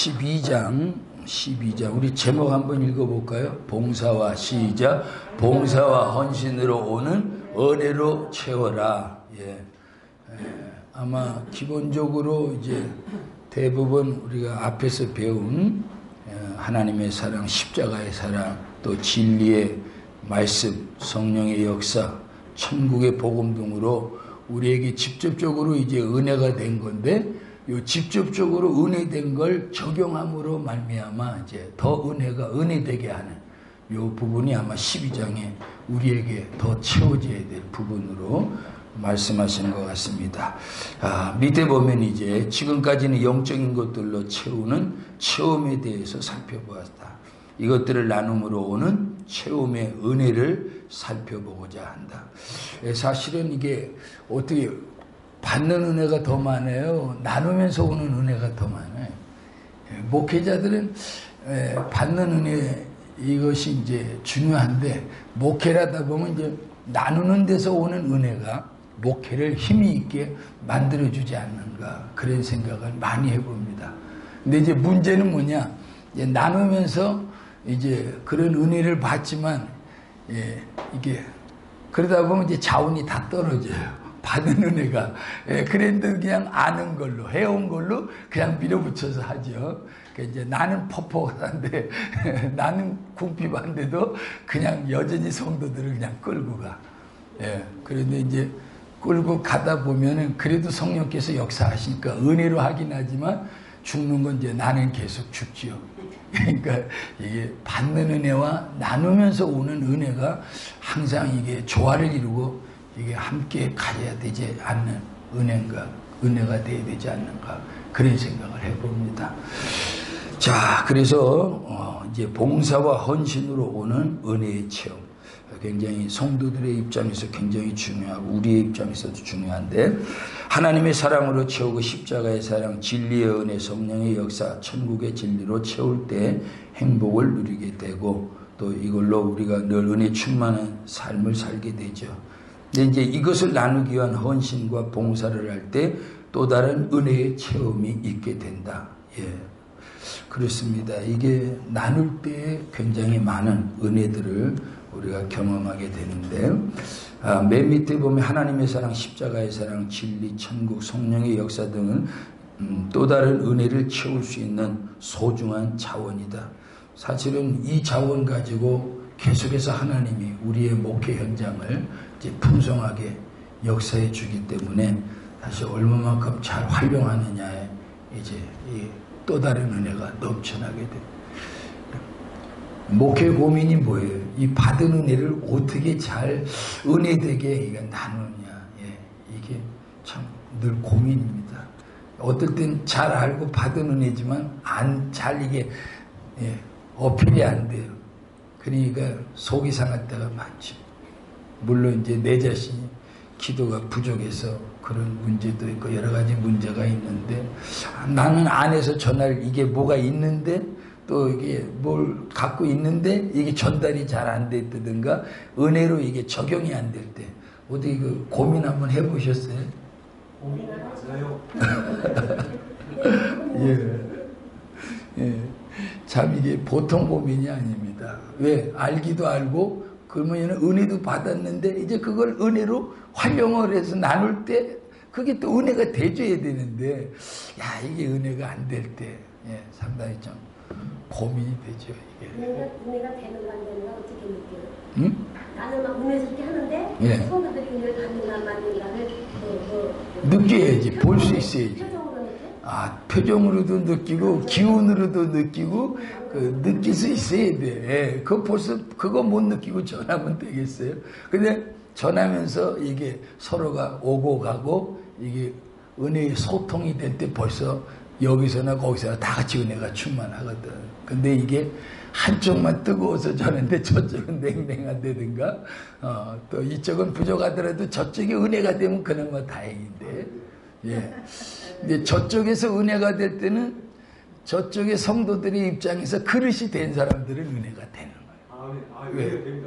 12장 우리 제목 한번 읽어볼까요? 봉사와 시작. 봉사와 헌신으로 오는 은혜로 채워라. 아마 기본적으로 이제 대부분 우리가 앞에서 배운 하나님의 사랑, 십자가의 사랑, 또 진리의 말씀, 성령의 역사, 천국의 복음 등으로 우리에게 직접적으로 이제 은혜가 된 건데, 요 직접적으로 은혜된 걸 적용함으로 말미암아 이제 더 은혜되게 하는 요 부분이 아마 12장에 우리에게 더 채워져야 될 부분으로 말씀하시는 것 같습니다. 밑에 보면 이제 지금까지는 영적인 것들로 채우는 체험에 대해서 살펴보았다. 이것들을 나눔으로 오는 체험의 은혜를 살펴보고자 한다. 사실은 이게 어떻게 받는 은혜가 더 많아요? 나누면서 오는 은혜가 더 많아요. 목회자들은 받는 은혜 이것이 이제 중요한데, 목회를 하다 보면 이제 나누는 데서 오는 은혜가 목회를 힘이 있게 만들어주지 않는가, 그런 생각을 많이 해봅니다. 근데 이제 문제는 뭐냐, 이제 나누면서 이제 그런 은혜를 받지만, 이게 그러다 보면 이제 자원이 다 떨어져요. 받은 은혜가. 그런데 그냥 아는 걸로, 해온 걸로 그냥 밀어붙여서 하죠. 그러니까 이제 나는 퍽퍽한데, 나는 궁핍한데도 그냥 여전히 성도들을 그냥 끌고 가. 그런데 이제 끌고 가다 보면은 그래도 성령께서 역사하시니까 은혜로 하긴 하지만 죽는 건 이제 나는 계속 죽지요. 그러니까 이게 받는 은혜와 나누면서 오는 은혜가 항상 이게 조화를 이루고 이게 함께 가져야 되지 않는 은혜가 되어야 되지 않는가, 그런 생각을 해봅니다. 자, 그래서 이제 봉사와 헌신으로 오는 은혜의 체험, 굉장히 성도들의 입장에서 굉장히 중요하고 우리의 입장에서도 중요한데, 하나님의 사랑으로 채우고 십자가의 사랑, 진리의 은혜, 성령의 역사, 천국의 진리로 채울 때 행복을 누리게 되고, 또 이걸로 우리가 늘 은혜 충만한 삶을 살게 되죠. 근데 이제 이것을 나누기 위한 헌신과 봉사를 할 때 또 다른 은혜의 체험이 있게 된다. 그렇습니다. 이게 나눌 때 굉장히 많은 은혜들을 우리가 경험하게 되는데, 맨 밑에 보면 하나님의 사랑, 십자가의 사랑, 진리, 천국, 성령의 역사 등은 또 다른 은혜를 채울 수 있는 소중한 자원이다. 사실은 이 자원 가지고 계속해서 하나님이 우리의 목회 현장을 이제 풍성하게 역사해 주기 때문에 다시 얼마만큼 잘 활용하느냐에 이제 또 다른 은혜가 넘쳐나게 됩니다. 목회 고민이 뭐예요? 이 받은 은혜를 어떻게 잘 은혜되게 나누냐. 이게 참 늘 고민입니다. 어떨 땐 잘 알고 받은 은혜지만 잘 이게 어필이 안 돼요. 그러니까 속이 상할 때가 많죠. 물론 이제 내 자신이 기도가 부족해서 그런 문제도 있고 여러 가지 문제가 있는데, 나는 안에서 전할 이게 뭐가 있는데, 또 이게 뭘 갖고 있는데 이게 전달이 잘 안 됐다든가 은혜로 이게 적용이 안 될 때 어디 그 고민 한번 해보셨어요? 고민을 하세요. 참 이게 보통 고민이 아닙니다. 왜? 알기도 알고 그러면 은혜도 받았는데 이제 그걸 은혜로 활용을 해서 나눌 때 그게 또 은혜가 돼줘야 되는데, 이게 은혜가 안 될 때 상당히 좀 고민이 되죠. 이게. 은혜가 되는 거 안 되는 거 어떻게 느껴요? 응? 나는 막 은혜스럽게 하는데 성도들이 은혜를 받는가 안 받는가를 느껴야지. 볼 수 있어야지. 표정으로 느껴? 표정으로도 느끼고 기운으로도 느끼고 느낄 수 있어야 돼. 그거 못 느끼고 전하면 되겠어요? 근데 전하면서 이게 서로가 오고 가고 이게 은혜의 소통이 될 때 벌써 여기서나 거기서나 다 같이 은혜가 충만하거든. 근데 이게 한쪽만 뜨거워서 전하는데 저쪽은 냉랭하다든가, 또 이쪽은 부족하더라도 저쪽이 은혜가 되면 그나마 다행인데, 근데 저쪽에서 은혜가 될 때는 저쪽의 성도들의 입장에서 그릇이 된 사람들은 은혜가 되는 거예요. 왜?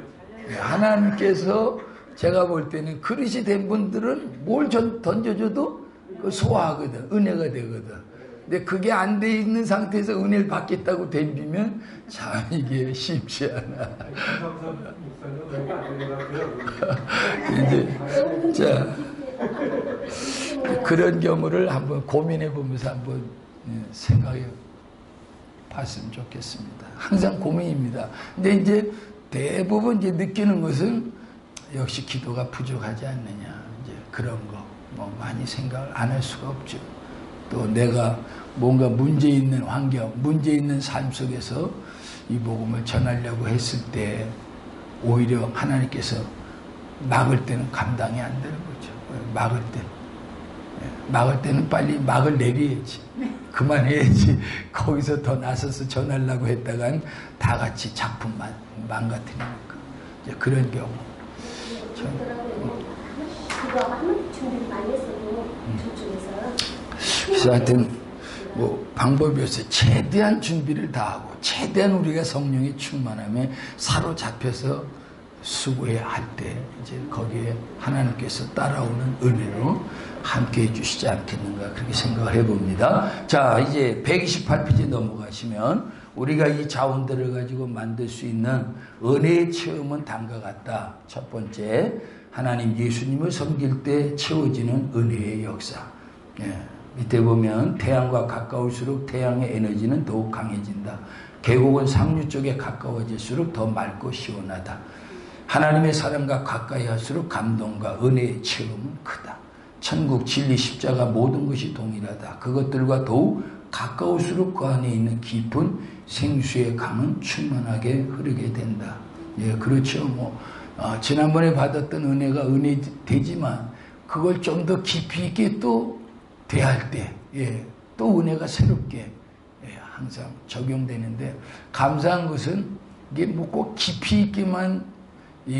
하나님께서 제가 볼 때는 그릇이 된 분들은 뭘 던져줘도 소화하거든. 은혜가 되거든. 근데 그게 안 돼 있는 상태에서 은혜를 받겠다고 덤비면 참 이게 쉽지 않아. 이제 자 그런 경우를 한번 고민해 보면서 한번 생각해 봤으면 좋겠습니다. 항상 고민입니다. 근데 이제 대부분 이제 느끼는 것은 역시 기도가 부족하지 않느냐, 이제 그런 거 뭐 많이 생각을 안 할 수가 없죠. 또 내가 뭔가 문제 있는 환경, 문제 있는 삶 속에서 이 복음을 전하려고 했을 때 오히려 하나님께서 막을 때는 감당이 안 되는 거죠. 막을 때는 빨리 막을 내려야지. 그만해야지. 거기서 더 나서서 전하려고 했다간 다 같이 작품만 망가뜨리니까. 이제 그런 경우. 그거 준비를 많이 했어도 저쪽에서. 그래서 하여튼 뭐 방법이 없어요. 최대한 준비를 다하고 최대한 우리가 성령의 충만함에 사로잡혀서 수고해야 할 때 이제 거기에 하나님께서 따라오는 은혜로 함께 해주시지 않겠는가 그렇게 생각을 해봅니다. 자, 이제 128페이지 넘어가시면 우리가 이 자원들을 가지고 만들 수 있는 은혜의 체험은 다음과 같다. 첫 번째, 하나님 예수님을 섬길 때 채워지는 은혜의 역사. 밑에 보면 태양과 가까울수록 태양의 에너지는 더욱 강해진다. 계곡은 상류 쪽에 가까워질수록 더 맑고 시원하다. 하나님의 사랑과 가까이 할수록 감동과 은혜의 체험은 크다. 천국, 진리, 십자가 모든 것이 동일하다. 그것들과 더욱 가까울수록 그 안에 있는 깊은 생수의 강은 충만하게 흐르게 된다. 예, 그렇죠. 지난번에 받았던 은혜가 은혜 되지만 그걸 좀 더 깊이 있게 또 대할 때, 또 은혜가 새롭게 항상 적용되는데, 감사한 것은 이게 뭐 꼭 깊이 있게만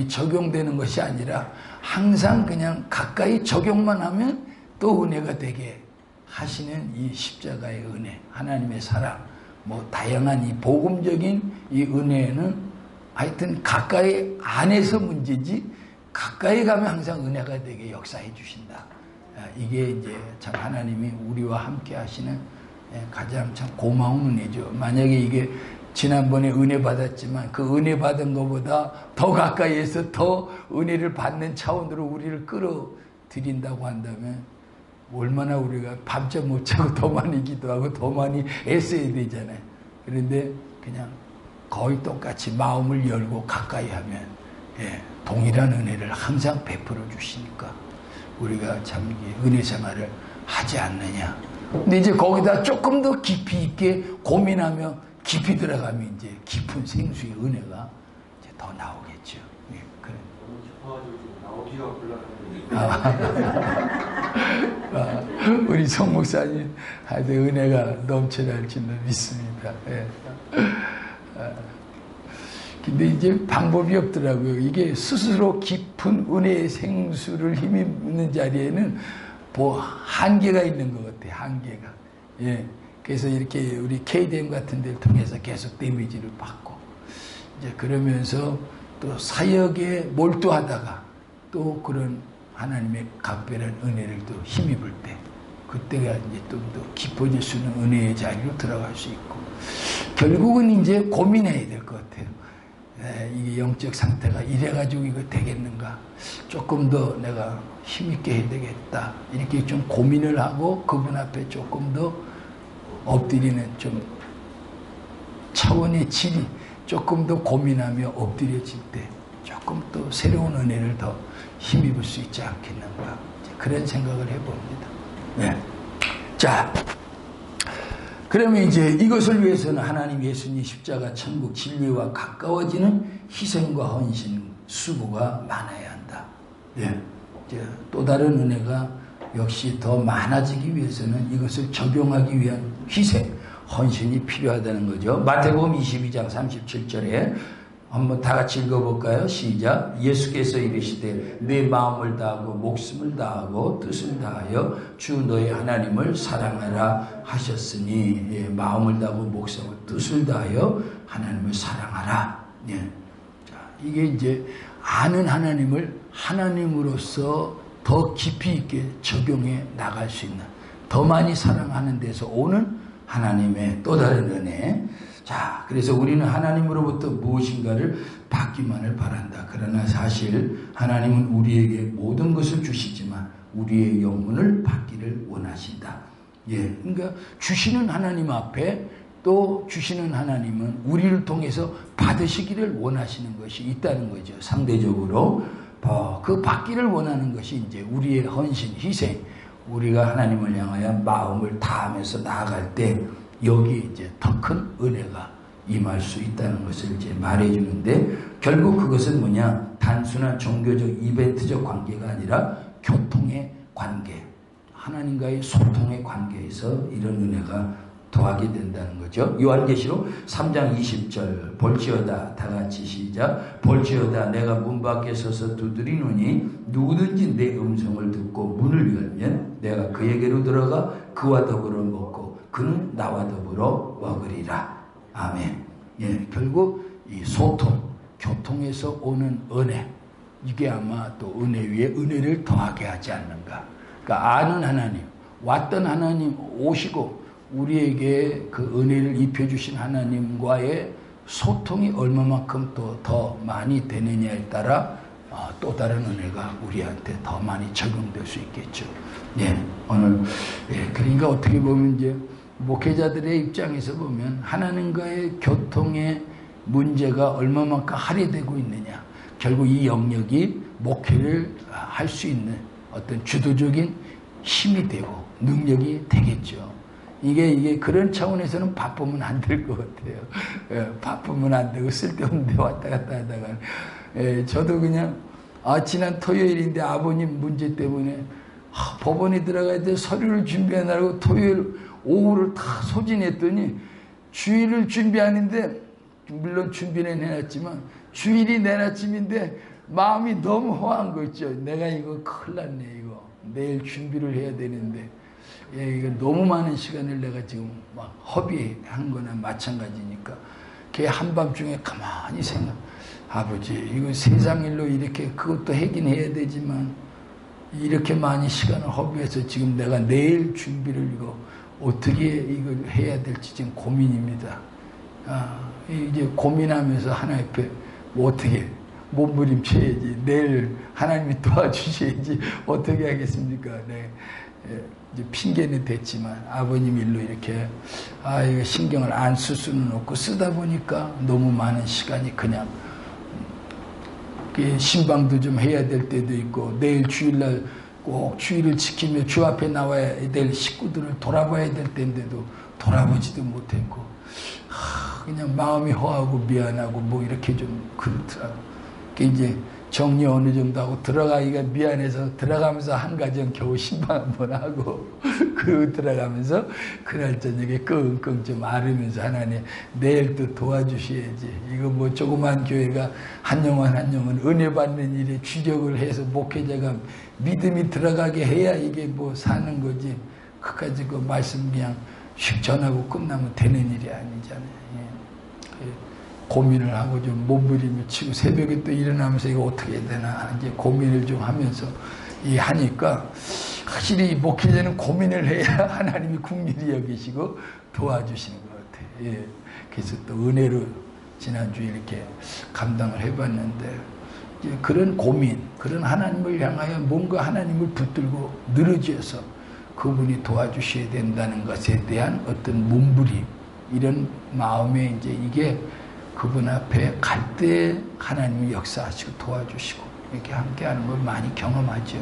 적용되는 것이 아니라 항상 그냥 가까이 적용만 하면 또 은혜가 되게 하시는 이 십자가의 은혜, 하나님의 사랑, 뭐 다양한 이 복음적인 이 은혜는 하여튼 가까이 안에서 문제지 가까이 가면 항상 은혜가 되게 역사해 주신다. 이게 이제 참 하나님이 우리와 함께 하시는 가장 참 고마운 은혜죠. 만약에 이게 지난번에 은혜 받았지만 그 은혜 받은 것보다 더 가까이에서 더 은혜를 받는 차원으로 우리를 끌어들인다고 한다면 얼마나 우리가 밤잠 못 자고 더 많이 기도하고 더 많이 애써야 되잖아요. 그런데 그냥 거의 똑같이 마음을 열고 가까이 하면 동일한 은혜를 항상 베풀어 주시니까 우리가 참 은혜 생활을 하지 않느냐. 근데 이제 거기다 조금 더 깊이 있게 고민하며 깊이 들어가면 이제 깊은 생수의 은혜가 이제 더 나오겠죠. 그래. 너무 나오기가 우리 송 목사님 하여튼 은혜가 넘쳐날 줄은 믿습니다. 근데 이제 방법이 없더라고요. 이게 스스로 깊은 은혜의 생수를 힘입는 자리에는 뭐 한계가 있는 것 같아요. 한계가. 그래서 이렇게 우리 KDM 같은 데를 통해서 계속 데미지를 받고 이제 그러면서 또 사역에 몰두하다가 또 그런 하나님의 각별한 은혜를 또 힘입을 때 그때가 이제 좀 더 깊어질 수 있는 은혜의 자리로 들어갈 수 있고 결국은 이제 고민해야 될 것 같아요. 이게 영적 상태가 이래가지고 이거 되겠는가? 조금 더 내가 힘있게 해야 되겠다. 이렇게 좀 고민을 하고 그분 앞에 조금 더 엎드리는 좀 차원의 질이 조금 더 고민하며 엎드려질 때 조금 또 새로운 은혜를 더 힘입을 수 있지 않겠는가? 그런 생각을 해봅니다. 자, 그러면 이제 이것을 위해서는 하나님 예수님 십자가 천국 진리와 가까워지는 희생과 헌신, 수고가 많아야 한다. 이제 또 다른 은혜가 역시 더 많아지기 위해서는 이것을 적용하기 위한 희생, 헌신이 필요하다는 거죠. 마태복음 22장 37절에 한번 다 같이 읽어볼까요? 시작. 예수께서 이르시되 내 마음을 다하고 목숨을 다하고 뜻을 다하여 주 너의 하나님을 사랑하라 하셨으니 마음을 다하고 목숨을 뜻을 다하여 하나님을 사랑하라. 자, 이게 이제 아는 하나님을 하나님으로서 더 깊이 있게 적용해 나갈 수 있는 더 많이 사랑하는 데서 오는 하나님의 또 다른 은혜. 자, 그래서 우리는 하나님으로부터 무엇인가를 받기만을 바란다. 그러나 사실 하나님은 우리에게 모든 것을 주시지만 우리의 영혼을 받기를 원하신다. 예, 그러니까 주시는 하나님 앞에 또 주시는 하나님은 우리를 통해서 받으시기를 원하시는 것이 있다는 거죠. 상대적으로 그 받기를 원하는 것이 이제 우리의 헌신, 희생, 우리가 하나님을 향하여 마음을 다하면서 나아갈 때 여기 이제 더 큰 은혜가 임할 수 있다는 것을 이제 말해주는데, 결국 그것은 뭐냐? 단순한 종교적 이벤트적 관계가 아니라 교통의 관계, 하나님과의 소통의 관계에서 이런 은혜가 더하게 된다는 거죠. 요한계시록 3장 20절 볼지어다, 다 같이 시작. 볼지어다, 내가 문 밖에 서서 두드리노니 누구든지 내 음성을 듣고 문을 열면 내가 그에게로 들어가 그와 더불어 먹고 그는 나와 더불어 먹으리라. 아멘. 예, 결국 이 소통, 교통에서 오는 은혜, 이게 아마 또 은혜 위에 은혜를 더하게 하지 않는가. 그러니까 아는 하나님, 왔던 하나님 오시고 우리에게 그 은혜를 입혀주신 하나님과의 소통이 얼마만큼 또 더 많이 되느냐에 따라 또 다른 은혜가 우리한테 더 많이 적용될 수 있겠죠. 예, 오늘 그러니까 어떻게 보면 이제 목회자들의 입장에서 보면 하나님과의 교통의 문제가 얼마만큼 할애되고 있느냐, 결국 이 영역이 목회를 할 수 있는 어떤 주도적인 힘이 되고 능력이 되겠죠. 이게 그런 차원에서는 바쁘면 안 될 것 같아요. 예, 바쁘면 안 되고 쓸데없는 데 왔다 갔다 하다가 저도 그냥 지난 토요일인데 아버님 문제 때문에 법원에 들어가야 돼 서류를 준비하느라고 토요일 오후를 다 소진했더니 주일을 준비하는데, 물론 준비는 해놨지만 주일이 내일 아침인데 마음이 너무 허한 거 있죠. 내가 이거 큰일 났네. 이거 내일 준비를 해야 되는데 이거 너무 많은 시간을 내가 지금 막 허비한 거나 마찬가지니까 걔 한밤중에 가만히 생각, 아버지 이거 세상 일로 이렇게 그것도 하긴 해야 되지만 이렇게 많이 시간을 허비해서 지금 내가 내일 준비를 이거 어떻게 이걸 해야 될지 지금 고민입니다. 이제 고민하면서 하나 옆에 뭐 어떻게 몸부림쳐야지, 내일 하나님이 도와주셔야지 어떻게 하겠습니까? 네. 이제 핑계는 됐지만 아버님 일로 이렇게 이거 신경을 안 쓸 수는 없고 쓰다 보니까 너무 많은 시간이 그냥 신방도 좀 해야 될 때도 있고 내일 주일날 꼭 주일을 지키며 주 앞에 나와야 될 식구들을 돌아봐야 될 때인데도 돌아보지도 못했고 그냥 마음이 허하고 미안하고 뭐 이렇게 좀 그렇더라고. 이제 정리 어느 정도 하고 들어가기가 미안해서 들어가면서 한 가정 겨우 신방 한번 하고 그러고 들어가면서 그날 저녁에 끙끙 좀 앓으면서 하나님 내일 또 도와주셔야지. 이거 뭐 조그만 교회가 한 영혼 한 영혼 은혜 받는 일에 주력을 해서 목회자가 믿음이 들어가게 해야 이게 뭐 사는 거지. 그까지 그 말씀 그냥 휙 전하고 끝나면 되는 일이 아니잖아요. 고민을 하고 좀 몸부림을 치고 새벽에 또 일어나면서 이거 어떻게 해야 되나 이제 고민을 좀 하면서 하니까 확실히 목회자는 고민을 해야 하나님이 긍휼히 여기시고 도와주시는 것 같아요. 예. 그래서 또 은혜로 지난주에 이렇게 감당을 해봤는데 그런 고민, 그런 하나님을 향하여 뭔가 하나님을 붙들고 늘어져서 그분이 도와주셔야 된다는 것에 대한 어떤 몸부림, 이런 마음에 이제 이게 그분 앞에 갈 때 하나님이 역사하시고 도와주시고 이렇게 함께하는 걸 많이 경험하죠.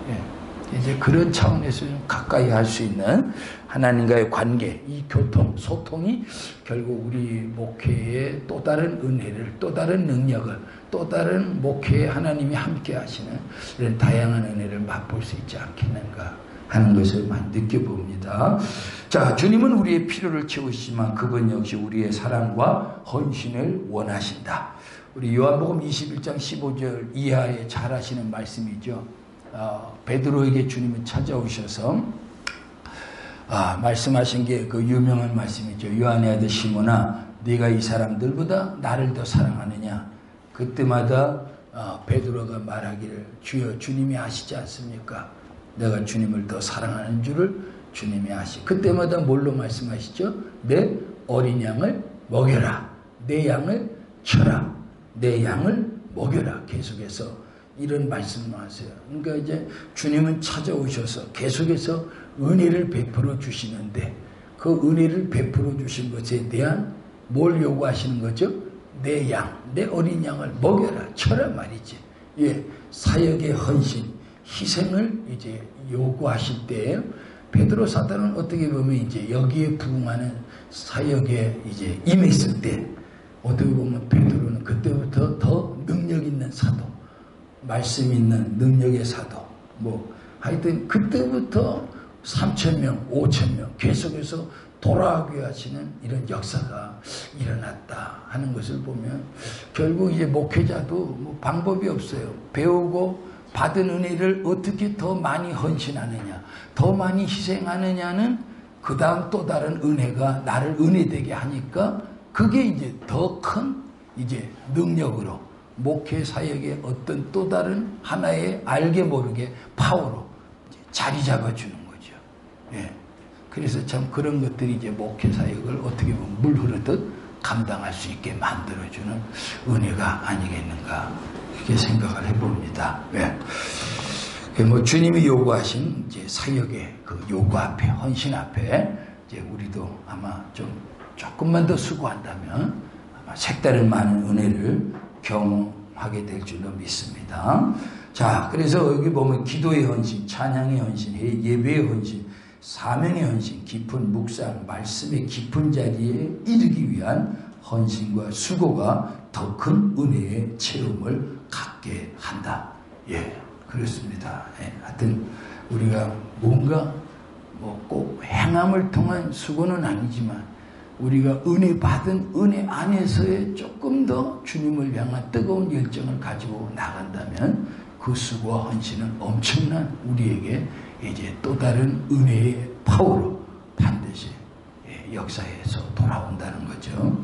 예. 이제 그런 차원에서 좀 가까이 할 수 있는 하나님과의 관계, 이 교통, 소통이 결국 우리 목회의 또 다른 은혜를, 또 다른 능력을, 또 다른 목회에 하나님이 함께하시는 이런 다양한 은혜를 맛볼 수 있지 않겠는가 하는 것을 많이 느껴봅니다. 자, 주님은 우리의 필요를 채우시지만 그분 역시 우리의 사랑과 헌신을 원하신다. 우리 요한복음 21장 15절 이하에 잘 아시는 말씀이죠. 베드로에게 주님은 찾아오셔서 말씀하신 게 그 유명한 말씀이죠. 요한의 아들 시몬아, 네가 이 사람들보다 나를 더 사랑하느냐. 그때마다 베드로가 말하기를 주여, 주님이 아시지 않습니까? 내가 주님을 더 사랑하는 줄을 주님이 그때마다 뭘로 말씀하시죠? 내 어린 양을 먹여라. 내 양을 쳐라. 내 양을 먹여라. 계속해서 이런 말씀을 하세요. 그러니까 이제 주님은 찾아오셔서 계속해서 은혜를 베풀어 주시는데 그 은혜를 베풀어 주신 것에 대한 뭘 요구하시는 거죠? 내 양, 내 어린 양을 먹여라, 쳐라 말이지. 예, 사역의 헌신, 희생을 이제 요구하실 때에요. 베드로 사도는 어떻게 보면 이제 여기에 부응하는 사역에 이제 임했을 때 어떻게 보면 베드로는 그때부터 더 능력 있는 사도, 말씀 있는 능력의 사도, 뭐 하여튼 그때부터 3,000명, 5,000명 계속해서 돌아가게 하시는 이런 역사가 일어났다 하는 것을 보면 결국 이제 목회자도 뭐 방법이 없어요. 배우고 받은 은혜를 어떻게 더 많이 헌신하느냐, 더 많이 희생하느냐는 그 다음 또 다른 은혜가 나를 은혜되게 하니까 그게 이제 더 큰 이제 능력으로 목회 사역의 어떤 또 다른 하나의 알게 모르게 파워로 이제 자리 잡아주는 거죠. 예. 그래서 참 그런 것들이 이제 목회 사역을 어떻게 보면 물 흐르듯 감당할 수 있게 만들어주는 은혜가 아니겠는가 이렇게 생각을 해봅니다. 예. 뭐 주님이 요구하신 이제 사역의 그 요구 앞에 헌신 앞에 이제 우리도 아마 좀 조금만 더 수고한다면 아마 색다른 많은 은혜를 경험하게 될 줄로 믿습니다. 자, 그래서 여기 보면 기도의 헌신, 찬양의 헌신, 예배의 헌신, 사명의 헌신, 깊은 묵상, 말씀의 깊은 자리에 이르기 위한 헌신과 수고가 더 큰 은혜의 체험을 갖게 한다. 예, 그렇습니다. 예, 하여튼 우리가 뭔가 뭐 꼭 행함을 통한 수고는 아니지만 우리가 은혜 받은 은혜 안에서의 조금 더 주님을 향한 뜨거운 열정을 가지고 나간다면 그 수고와 헌신은 엄청난 우리에게 이제 또 다른 은혜의 파워로 반드시 역사에서 돌아온다는 거죠.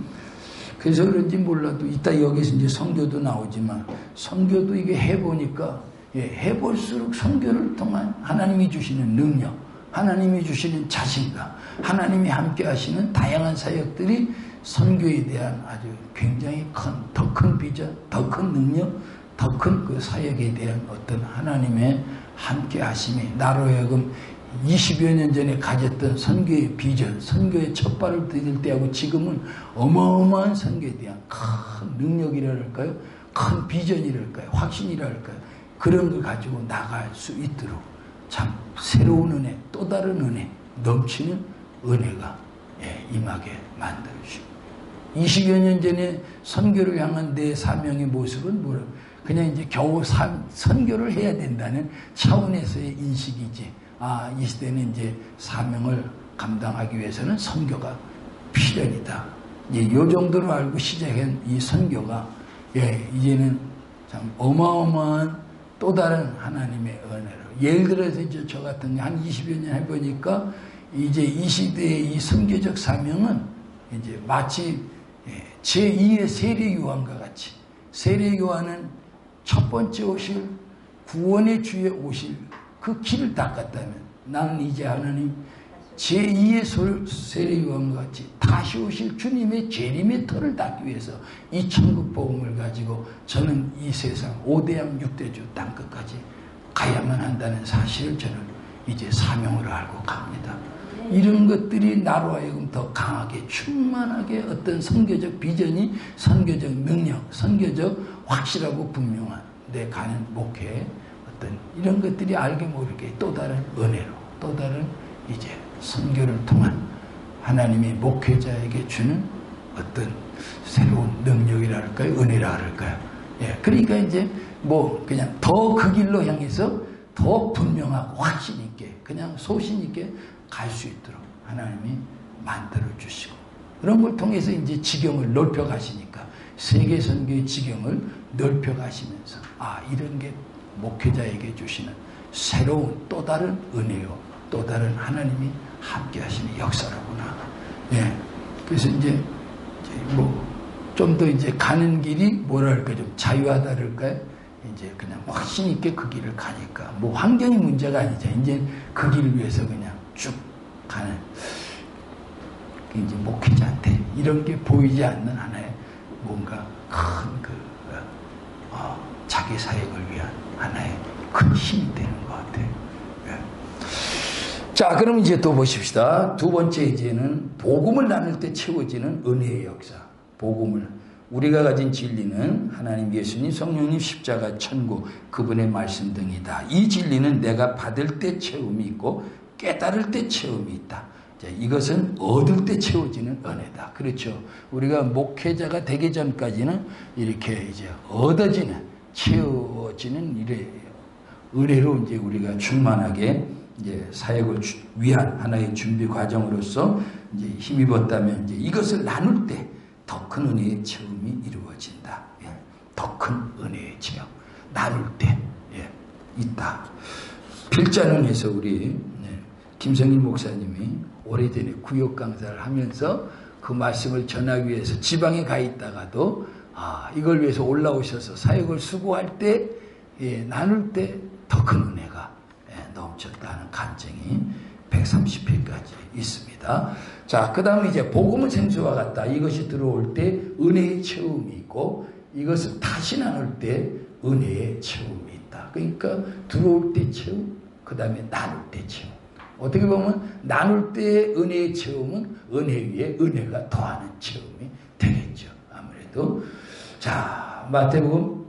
그래서 그런지 몰라도 이따 여기서 이제 선교도 나오지만 선교도 이게 해보니까 해볼수록 선교를 통한 하나님이 주시는 능력, 하나님이 주시는 자신감, 하나님이 함께 하시는 다양한 사역들이 선교에 대한 아주 굉장히 더 큰 비전, 더 큰 능력, 더 큰 그 사역에 대한 어떤 하나님의 함께 하심이 나로 하여금 20여 년 전에 가졌던 선교의 비전, 선교의 첫 발을 디딜 때하고 지금은 어마어마한 선교에 대한 큰 능력이랄까요? 큰 비전이랄까요? 확신이랄까요? 그런 걸 가지고 나갈 수 있도록 참 새로운 은혜, 또 다른 은혜, 넘치는 은혜가 임하게 만들어주시고 20여 년 전에 선교를 향한 내 사명의 모습은 뭐라? 그냥 이제 겨우 선교를 해야 된다는 차원에서의 인식이지. 아, 이 시대는 이제 사명을 감당하기 위해서는 선교가 필연이다. 요 정도로 알고 시작한 이 선교가 이제는 참 어마어마한 또 다른 하나님의 은혜로. 예를 들어서 이제 저 같은 한 20여 년 해보니까 이제 이 시대의 이 선교적 사명은 이제 마치 제2의 세례 요한과 같이 세례 요한은 첫 번째 오실 구원의 주에 오실 그 길을 닦았다면 나는 이제 하나님 제2의 세례 요한과 같이 다시 오실 주님의 재림의 터를 닦기 위해서 이 천국 복음을 가지고 저는 이 세상 5대양 6대주 땅끝까지 가야만 한다는 사실을 저는 이제 사명으로 알고 갑니다. 이런 것들이 나로 하여금 더 강하게 충만하게 어떤 선교적 비전이, 선교적 능력, 선교적 확실하고 분명한 내 가는 목회에 어떤 이런 것들이 알게 모르게 또 다른 은혜로, 또 다른 이제 선교를 통한 하나님이 목회자에게 주는 어떤 새로운 능력이랄까요? 은혜라 그럴까요? 예, 그러니까 이제 뭐 그냥 더 그 길로 향해서 더 분명하고 확신 있게 그냥 소신 있게 갈 수 있도록 하나님이 만들어 주시고 그런 걸 통해서 이제 지경을 넓혀 가시니까 세계 선교의 지경을 넓혀 가시면서 아, 이런 게 목회자에게 주시는 새로운 또 다른 은혜요, 또 다른 하나님이 함께 하시는 역사라구나. 예. 그래서 이제 뭐 좀 더 이제 가는 길이 뭐랄까 좀 자유하다 그럴까요? 이제 그냥 확신 있게 그 길을 가니까 뭐 환경이 문제가 아니죠. 이제 그 길을 위해서 그냥 쭉 가는 이제 목회자한테 이런 게 보이지 않는 하나의 뭔가 큰 자기 사역을 위한 하나의 큰 힘이 되는 것 같아요. 예. 자, 그럼 이제 또 보십시다. 두 번째 이제는 복음을 나눌 때 채워지는 은혜의 역사. 복음을 우리가 가진 진리는 하나님, 예수님, 성령님, 십자가, 천국, 그분의 말씀 등이다. 이 진리는 내가 받을 때 채움이 있고 깨달을 때 채움이 있다. 자, 이것은 얻을 때 채워지는 은혜다. 그렇죠. 우리가 목회자가 되기 전까지는 이렇게 이제 얻어지는, 채워지는 은혜로 이제 우리가 충만하게 이제 사역을 위한 하나의 준비 과정으로서 이제 힘입었다면 이제 이것을 나눌 때 더 큰 은혜의 체험이 이루어진다. 예. 더 큰 은혜의 체험. 나눌 때 있다. 필자론에서 우리 김성일 목사님이 오래전에 구역 강사를 하면서 그 말씀을 전하기 위해서 지방에 가 있다가도 이걸 위해서 올라오셔서 사역을 수고할 때 나눌 때 더 큰 은혜가 넘쳤다는 간증이 130회까지 있습니다. 자, 그 다음에 이제 복음은 생수와 같다. 이것이 들어올 때 은혜의 체험이 있고 이것을 다시 나눌 때 은혜의 체험이 있다. 그러니까 들어올 때 체험, 그 다음에 나눌 때 체험. 어떻게 보면 나눌 때 은혜의 체험은 은혜 위에 은혜가 더하는 체험이 되겠죠. 아무래도. 자, 마태복음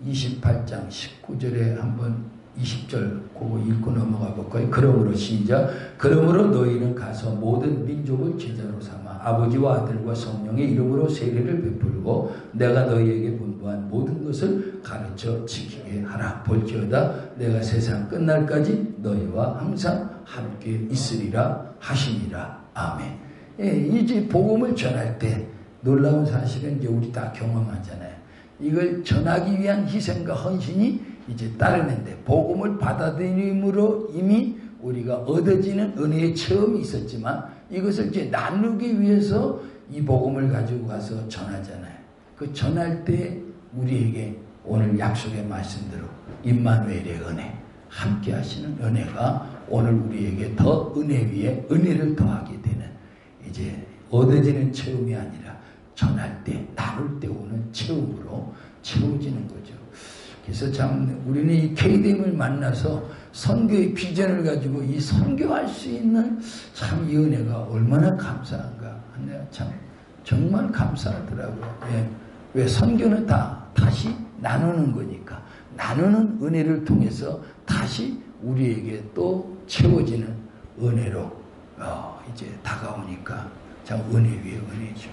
28장 19절에 한번 20절 그거 읽고 넘어가 볼까요? 그러므로 시작. 그러므로 너희는 가서 모든 민족을 제자로 삼아 아버지와 아들과 성령의 이름으로 세례를 베풀고 내가 너희에게 분부한 모든 것을 가르쳐 지키게 하라. 볼지어다 내가 세상 끝날까지 너희와 항상 함께 있으리라 하시니라. 아멘. 이제 복음을 전할 때 놀라운 사실은 이제 우리 다 경험하잖아요. 이걸 전하기 위한 희생과 헌신이 이제 따르는데 복음을 받아들임으로 이미 우리가 얻어지는 은혜의 체험이 있었지만 이것을 이제 나누기 위해서 이 복음을 가지고 가서 전하잖아요. 그 전할 때 우리에게 오늘 약속의 말씀대로 임마누엘의 은혜, 함께 하시는 은혜가 오늘 우리에게 더 은혜 위에 은혜를 더하게 되는 이제 얻어지는 체험이 아니라 전할 때, 나눌 때 오는 체험으로 채워지는 거죠. 그래서 참 우리는 이 KDM을 만나서 선교의 비전을 가지고 이 선교할 수 있는 참 이 은혜가 얼마나 감사한가. 내가 참 정말 감사하더라고요. 왜 선교는 다시 나누는 거니까. 나누는 은혜를 통해서 다시 우리에게 또 채워지는 은혜로 이제 다가오니까 참 은혜 위에 은혜죠.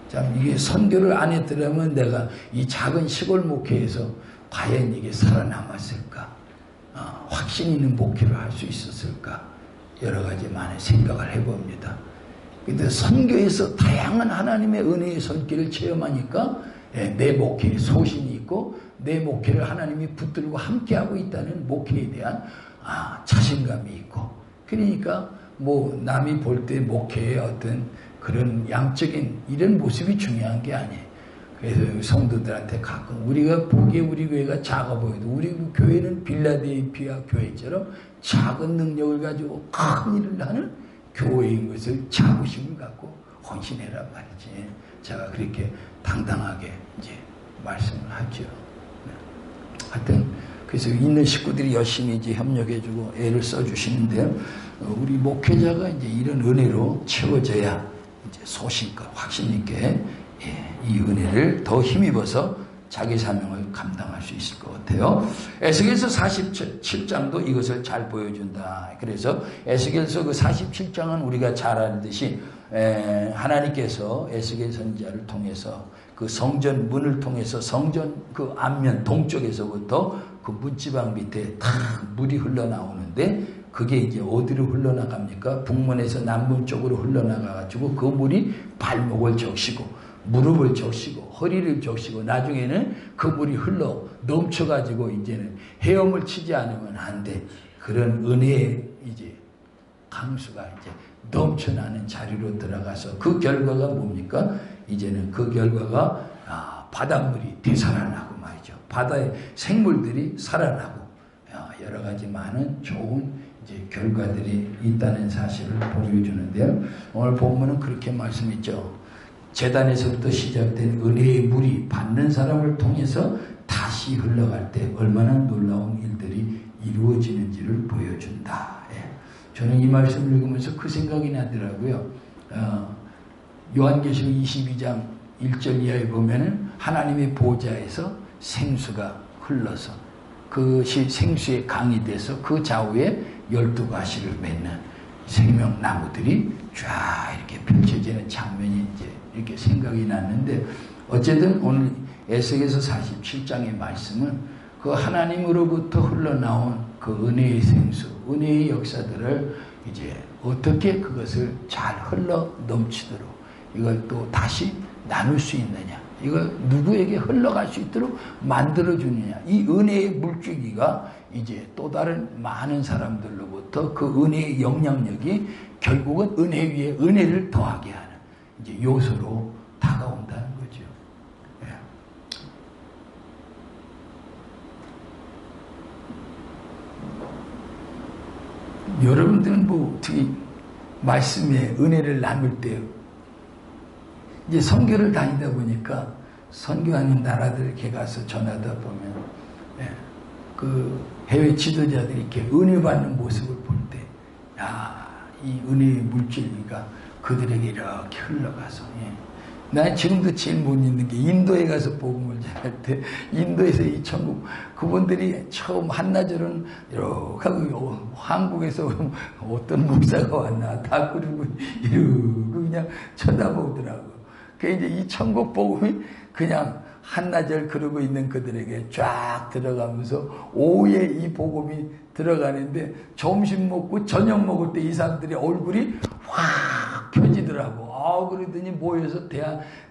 참 이게 선교를 안 했더라면 내가 이 작은 시골 목회에서 과연 이게 살아남았을까? 확신 있는 목회를 할 수 있었을까? 여러 가지 많은 생각을 해봅니다. 근데 선교에서 다양한 하나님의 은혜의 손길을 체험하니까 내 목회에 소신이 있고 내 목회를 하나님이 붙들고 함께하고 있다는 목회에 대한 자신감이 있고 그러니까 뭐 남이 볼 때 목회의 어떤 그런 양적인 이런 모습이 중요한 게 아니에요. 그래서 성도들한테 가끔 우리가 보기에 우리 교회가 작아 보여도 우리 교회는 빌라델피아 교회처럼 작은 능력을 가지고 큰 일을 하는 교회인 것을 자부심을 갖고 헌신해란 말이지. 제가 그렇게 당당하게 이제 말씀을 하죠. 하여튼 그래서 있는 식구들이 열심히 이제 협력해주고 애를 써주시는데 우리 목회자가 이제 이런 은혜로 채워져야 이제 소신껏 확신 있게 이 은혜를 더 힘입어서 자기 사명을 감당할 수 있을 것 같아요. 에스겔서 47장도 이것을 잘 보여준다. 그래서 에스겔서 그 47장은 우리가 잘 알듯이 하나님께서 에스겔 선지자를 통해서 그 성전 문을 통해서 성전 그 앞면 동쪽에서부터 그 문지방 밑에 다 물이 흘러나오는데 그게 이제 어디로 흘러나갑니까? 북문에서 남문 쪽으로 흘러나가가지고 그 물이 발목을 적시고 무릎을 적시고 허리를 적시고 나중에는 그 물이 흘러 넘쳐가지고 이제는 헤엄을 치지 않으면 안 돼. 그런 은혜의 이제 강수가 이제 넘쳐나는 자리로 들어가서 그 결과가 뭡니까? 이제는 그 결과가 바닷물이 되살아나고 말이죠. 바다의 생물들이 살아나고 여러 가지 많은 좋은 이제 결과들이 있다는 사실을 보여주는데요. 오늘 본문은 그렇게 말씀했죠. 제단에서부터 시작된 은혜의 물이 받는 사람을 통해서 다시 흘러갈 때 얼마나 놀라운 일들이 이루어지는지를 보여준다. 예. 저는 이 말씀을 읽으면서 그 생각이 나더라고요. 요한계시록 22장 1절 이하에 보면은 하나님의 보좌에서 생수가 흘러서 그것이 생수의 강이 돼서 그 좌우에 12가시를 맺는 생명나무들이 쫙 이렇게 펼쳐지는 장면이 이제 이렇게 생각이 났는데, 어쨌든 오늘 에스겔서 47장의 말씀은 그 하나님으로부터 흘러나온 그 은혜의 생수, 은혜의 역사들을 이제 어떻게 그것을 잘 흘러 넘치도록 이걸 또 다시 나눌 수 있느냐, 이걸 누구에게 흘러갈 수 있도록 만들어주느냐, 이 은혜의 물줄기가 이제 또 다른 많은 사람들로부터 그 은혜의 영향력이 결국은 은혜 위에 은혜를 더하게 하는 이제 요소로 다가온다는 거죠. 예. 여러분들은 뭐 어떻게 말씀에 은혜를 나눌 때 이제 선교를 다니다 보니까 선교하는 나라들 이렇게 가서 전하다 보면 그 해외 지도자들이 이렇게 은혜 받는 모습을 볼 때, 이 은혜의 물질이가 그들에게 이렇게 흘러가서, 난 지금도 제일 못 잊는 게 인도에 가서 복음을 전할 때, 인도에서 이 천국, 그분들이 처음 한나절은 이렇게 하고, 한국에서 어떤 목사가 왔나, 다 그러고, 이러고 그냥 쳐다보더라고. 그 이제 이 천국 복음이 그냥 한나절 그러고 있는 그들에게 쫙 들어가면서 오후에 이 복음이 들어가는데, 점심 먹고 저녁 먹을 때 이 사람들이 얼굴이 확 펴지더라고. 그러더니 모여서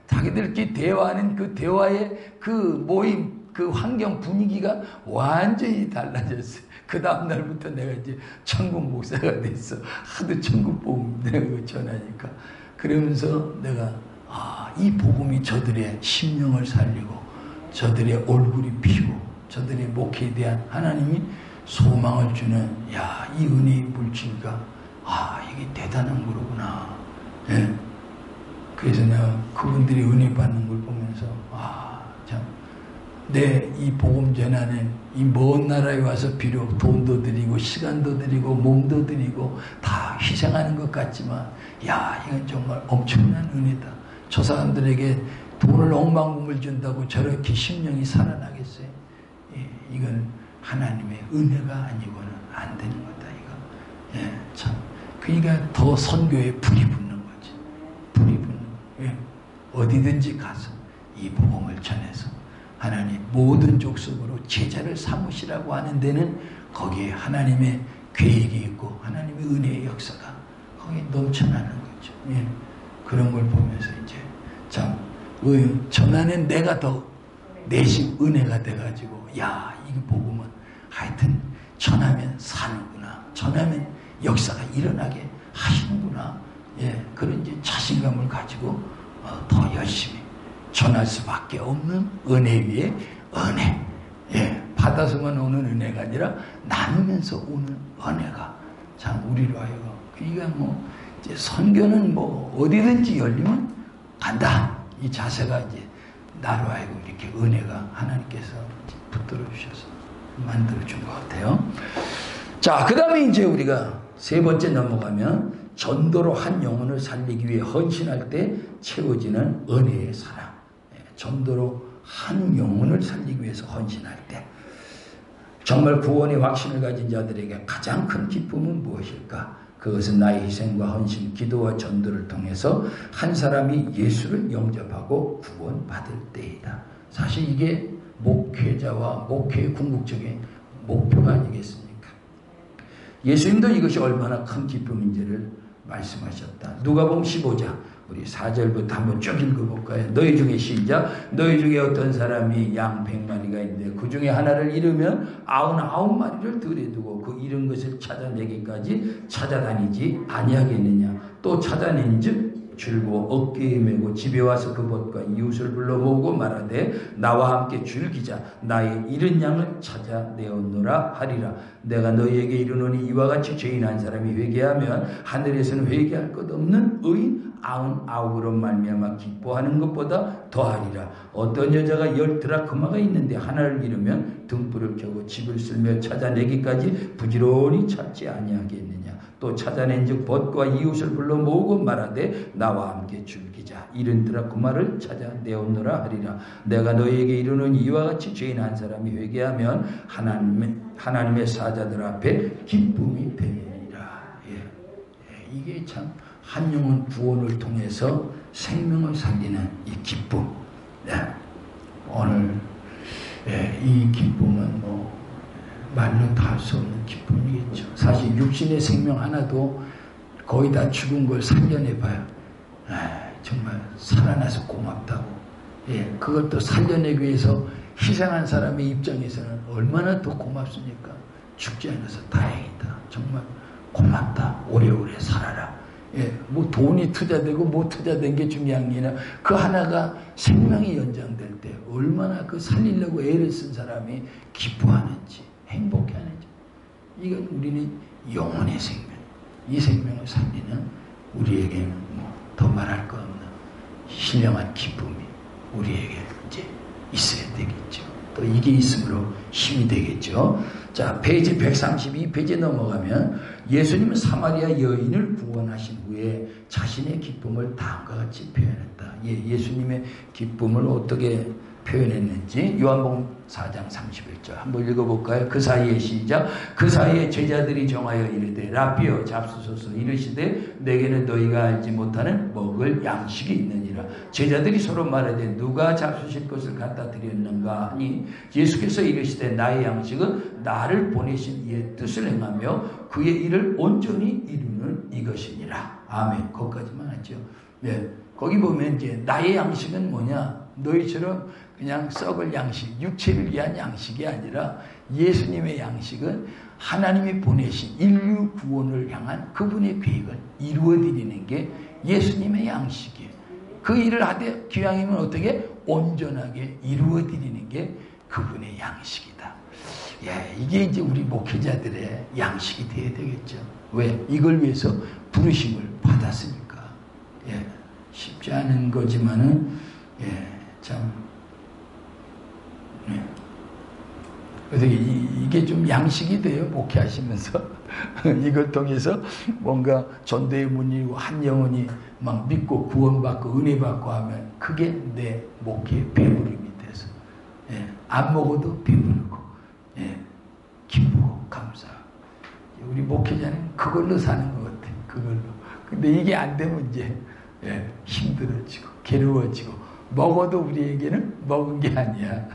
자기들끼리 대화하는 그 대화의 그 모임, 그 환경 분위기가 완전히 달라졌어요. 그 다음날부터 내가 이제 천국 목사가 됐어. 하도 천국 복음 내가 전하니까. 그러면서 내가 이 복음이 저들의 심령을 살리고 저들의 얼굴이 피고 저들의 목회에 대한 하나님이 소망을 주는 이 은혜의 물질과 이게 대단한 거구나. 예. 그래서 내가 그분들이 은혜 받는 걸 보면서 참 내 이 복음 전하는 이 먼 나라에 와서 비록 돈도 드리고 시간도 드리고 몸도 드리고 다 희생하는 것 같지만 이건 정말 엄청난 은혜다. 저 사람들에게 돈을 억만금을 준다고 저렇게 심령이 살아나겠어요? 이건 하나님의 은혜가 아니고는 안 되는 거다, 이거. 참. 그러니까 더 선교에 불이 붙는 거지. 불이 붙는 거. 어디든지 가서 이 복음을 전해서 하나님 모든 족속으로 제자를 삼으시라고 하는 데는 거기에 하나님의 계획이 있고 하나님의 은혜의 역사가 거기에 넘쳐나는 거죠. 그런 걸 보면서 이제 참 전하는 내가 더 내심 은혜가 돼가지고 이 복음은 하여튼 전하면 사는구나, 전하면 역사가 일어나게 하시는구나, 그런 이제 자신감을 가지고 더 열심히 전할 수밖에 없는 은혜 위에 은혜, 받아서만 오는 은혜가 아니라 나누면서 오는 은혜가 참 우리로 하여금, 그러니까 뭐 이제 선교는 뭐 어디든지 열리면 간다, 이 자세가 이제 나로 하여금 이렇게 은혜가 하나님께서 붙들어 주셔서 만들어 준 것 같아요. 자, 그 다음에 이제 우리가 세 번째 넘어가면 전도로 한 영혼을 살리기 위해 헌신할 때 채워지는 은혜의 사랑. 전도로 한 영혼을 살리기 위해서 헌신할 때 정말 구원의 확신을 가진 자들에게 가장 큰 기쁨은 무엇일까? 그것은 나의 희생과 헌신, 기도와 전도를 통해서 한 사람이 예수를 영접하고 구원받을 때이다. 사실 이게 목회자와 목회의 궁극적인 목표가 아니겠습니까? 예수님도 이것이 얼마나 큰 기쁨인지를 말씀하셨다. 누가복음 15장 우리 4절부터 한번 쭉 읽어볼까요? 너희 중에 시작. 너희 중에 어떤 사람이 양 100마리가 있는데 그 중에 하나를 잃으면 99마리를 들에 두고 그 잃은 것을 찾아내기까지 찾아다니지 아니하겠느냐. 또 찾아낸즉 줄고 어깨에 메고 집에 와서 그 벗과 이웃을 불러 모으고 말하되 나와 함께 줄기자. 나의 잃은 양을 찾아내었노라 하리라. 내가 너희에게 이르노니 이와 같이 죄인 한 사람이 회개하면 하늘에서는 회개할 것 없는 의인 99으로 말미암아 기뻐하는 것보다 더하리라. 어떤 여자가 10 드라크마가 있는데 하나를 잃으면 등불을 켜고 집을 쓸며 찾아내기까지 부지런히 찾지 아니하겠느냐. 또 찾아낸즉 벗과 이웃을 불러 모으고 말하되 나와 함께 줄기자. 잃은 드라크마를 찾아내었노라 하리라. 내가 너희에게 이르노니 이와 같이 죄인 한 사람이 회개하면 하나님의 사자들 앞에 기쁨이 되리라. 이게 참 한 영혼 구원을 통해서 생명을 살리는 이 기쁨. 오늘 이 기쁨은 뭐 말로 다 할 수 없는 기쁨이겠죠. 사실 육신의 생명 하나도 거의 다 죽은 걸 살려내봐요. 정말 살아나서 고맙다고. 그것도 살려내기 위해서 희생한 사람의 입장에서는 얼마나 더 고맙습니까? 죽지 않아서 다행이다. 정말 고맙다. 오래오래 살아라. 뭐 돈이 투자되고 뭐 투자된 게 중요한 게 아니라 그 하나가 생명이 연장될 때 얼마나 그 살리려고 애를 쓴 사람이 기뻐하는지 행복해하는지. 이건 우리는 영혼의 생명, 이 생명을 살리는 우리에게는 뭐 더 말할 거 없는 신령한 기쁨이 우리에게 이제 있어야 되겠죠. 또 이게 있으므로 힘이 되겠죠. 자, 페이지 132페이지 넘어가면 예수님은 사마리아 여인을 구원하신 후에 자신의 기쁨을 다음과 같이 표현했다. 예수님의 기쁨을 어떻게 표현했는지 요한복음 4장 31절 한번 읽어볼까요? 그 사이에 시작. 그 사이에 제자들이 정하여 이르되 라삐어 잡수소서. 이르시되 내게는 너희가 알지 못하는 먹을 양식이 있느니라. 제자들이 서로 말하되 누가 잡수실 것을 갖다 드렸는가 하니 예수께서 이르시되 나의 양식은 나를 보내신 이의 뜻을 행하며 그의 일을 온전히 이루는 이것이니라. 아멘. 거기까지만 하죠. 거기 보면 이제 나의 양식은 뭐냐? 너희처럼 그냥 썩을 양식, 육체를 위한 양식이 아니라 예수님의 양식은 하나님이 보내신 인류 구원을 향한 그분의 계획을 이루어드리는 게 예수님의 양식이에요. 그 일을 하되 기왕이면 어떻게 온전하게 이루어드리는 게 그분의 양식이다. 이게 이제 우리 목회자들의 양식이 돼야 되겠죠. 왜? 이걸 위해서 부르심을 받았으니까. 쉽지 않은 거지만은 참 그래서 이게 좀 양식이 돼요. 목회하시면서 이걸 통해서 뭔가 전도의 문이 열리고 한 영혼이 막 믿고 구원받고 은혜받고 하면 그게 내 목회의 배부름이 돼서 안 먹어도 배부르고 기쁘고 감사하고 우리 목회자는 그걸로 사는 것 같아요. 그걸로. 근데 이게 안 되면 이제 힘들어지고 괴로워지고 먹어도 우리에게는 먹은 게 아니야.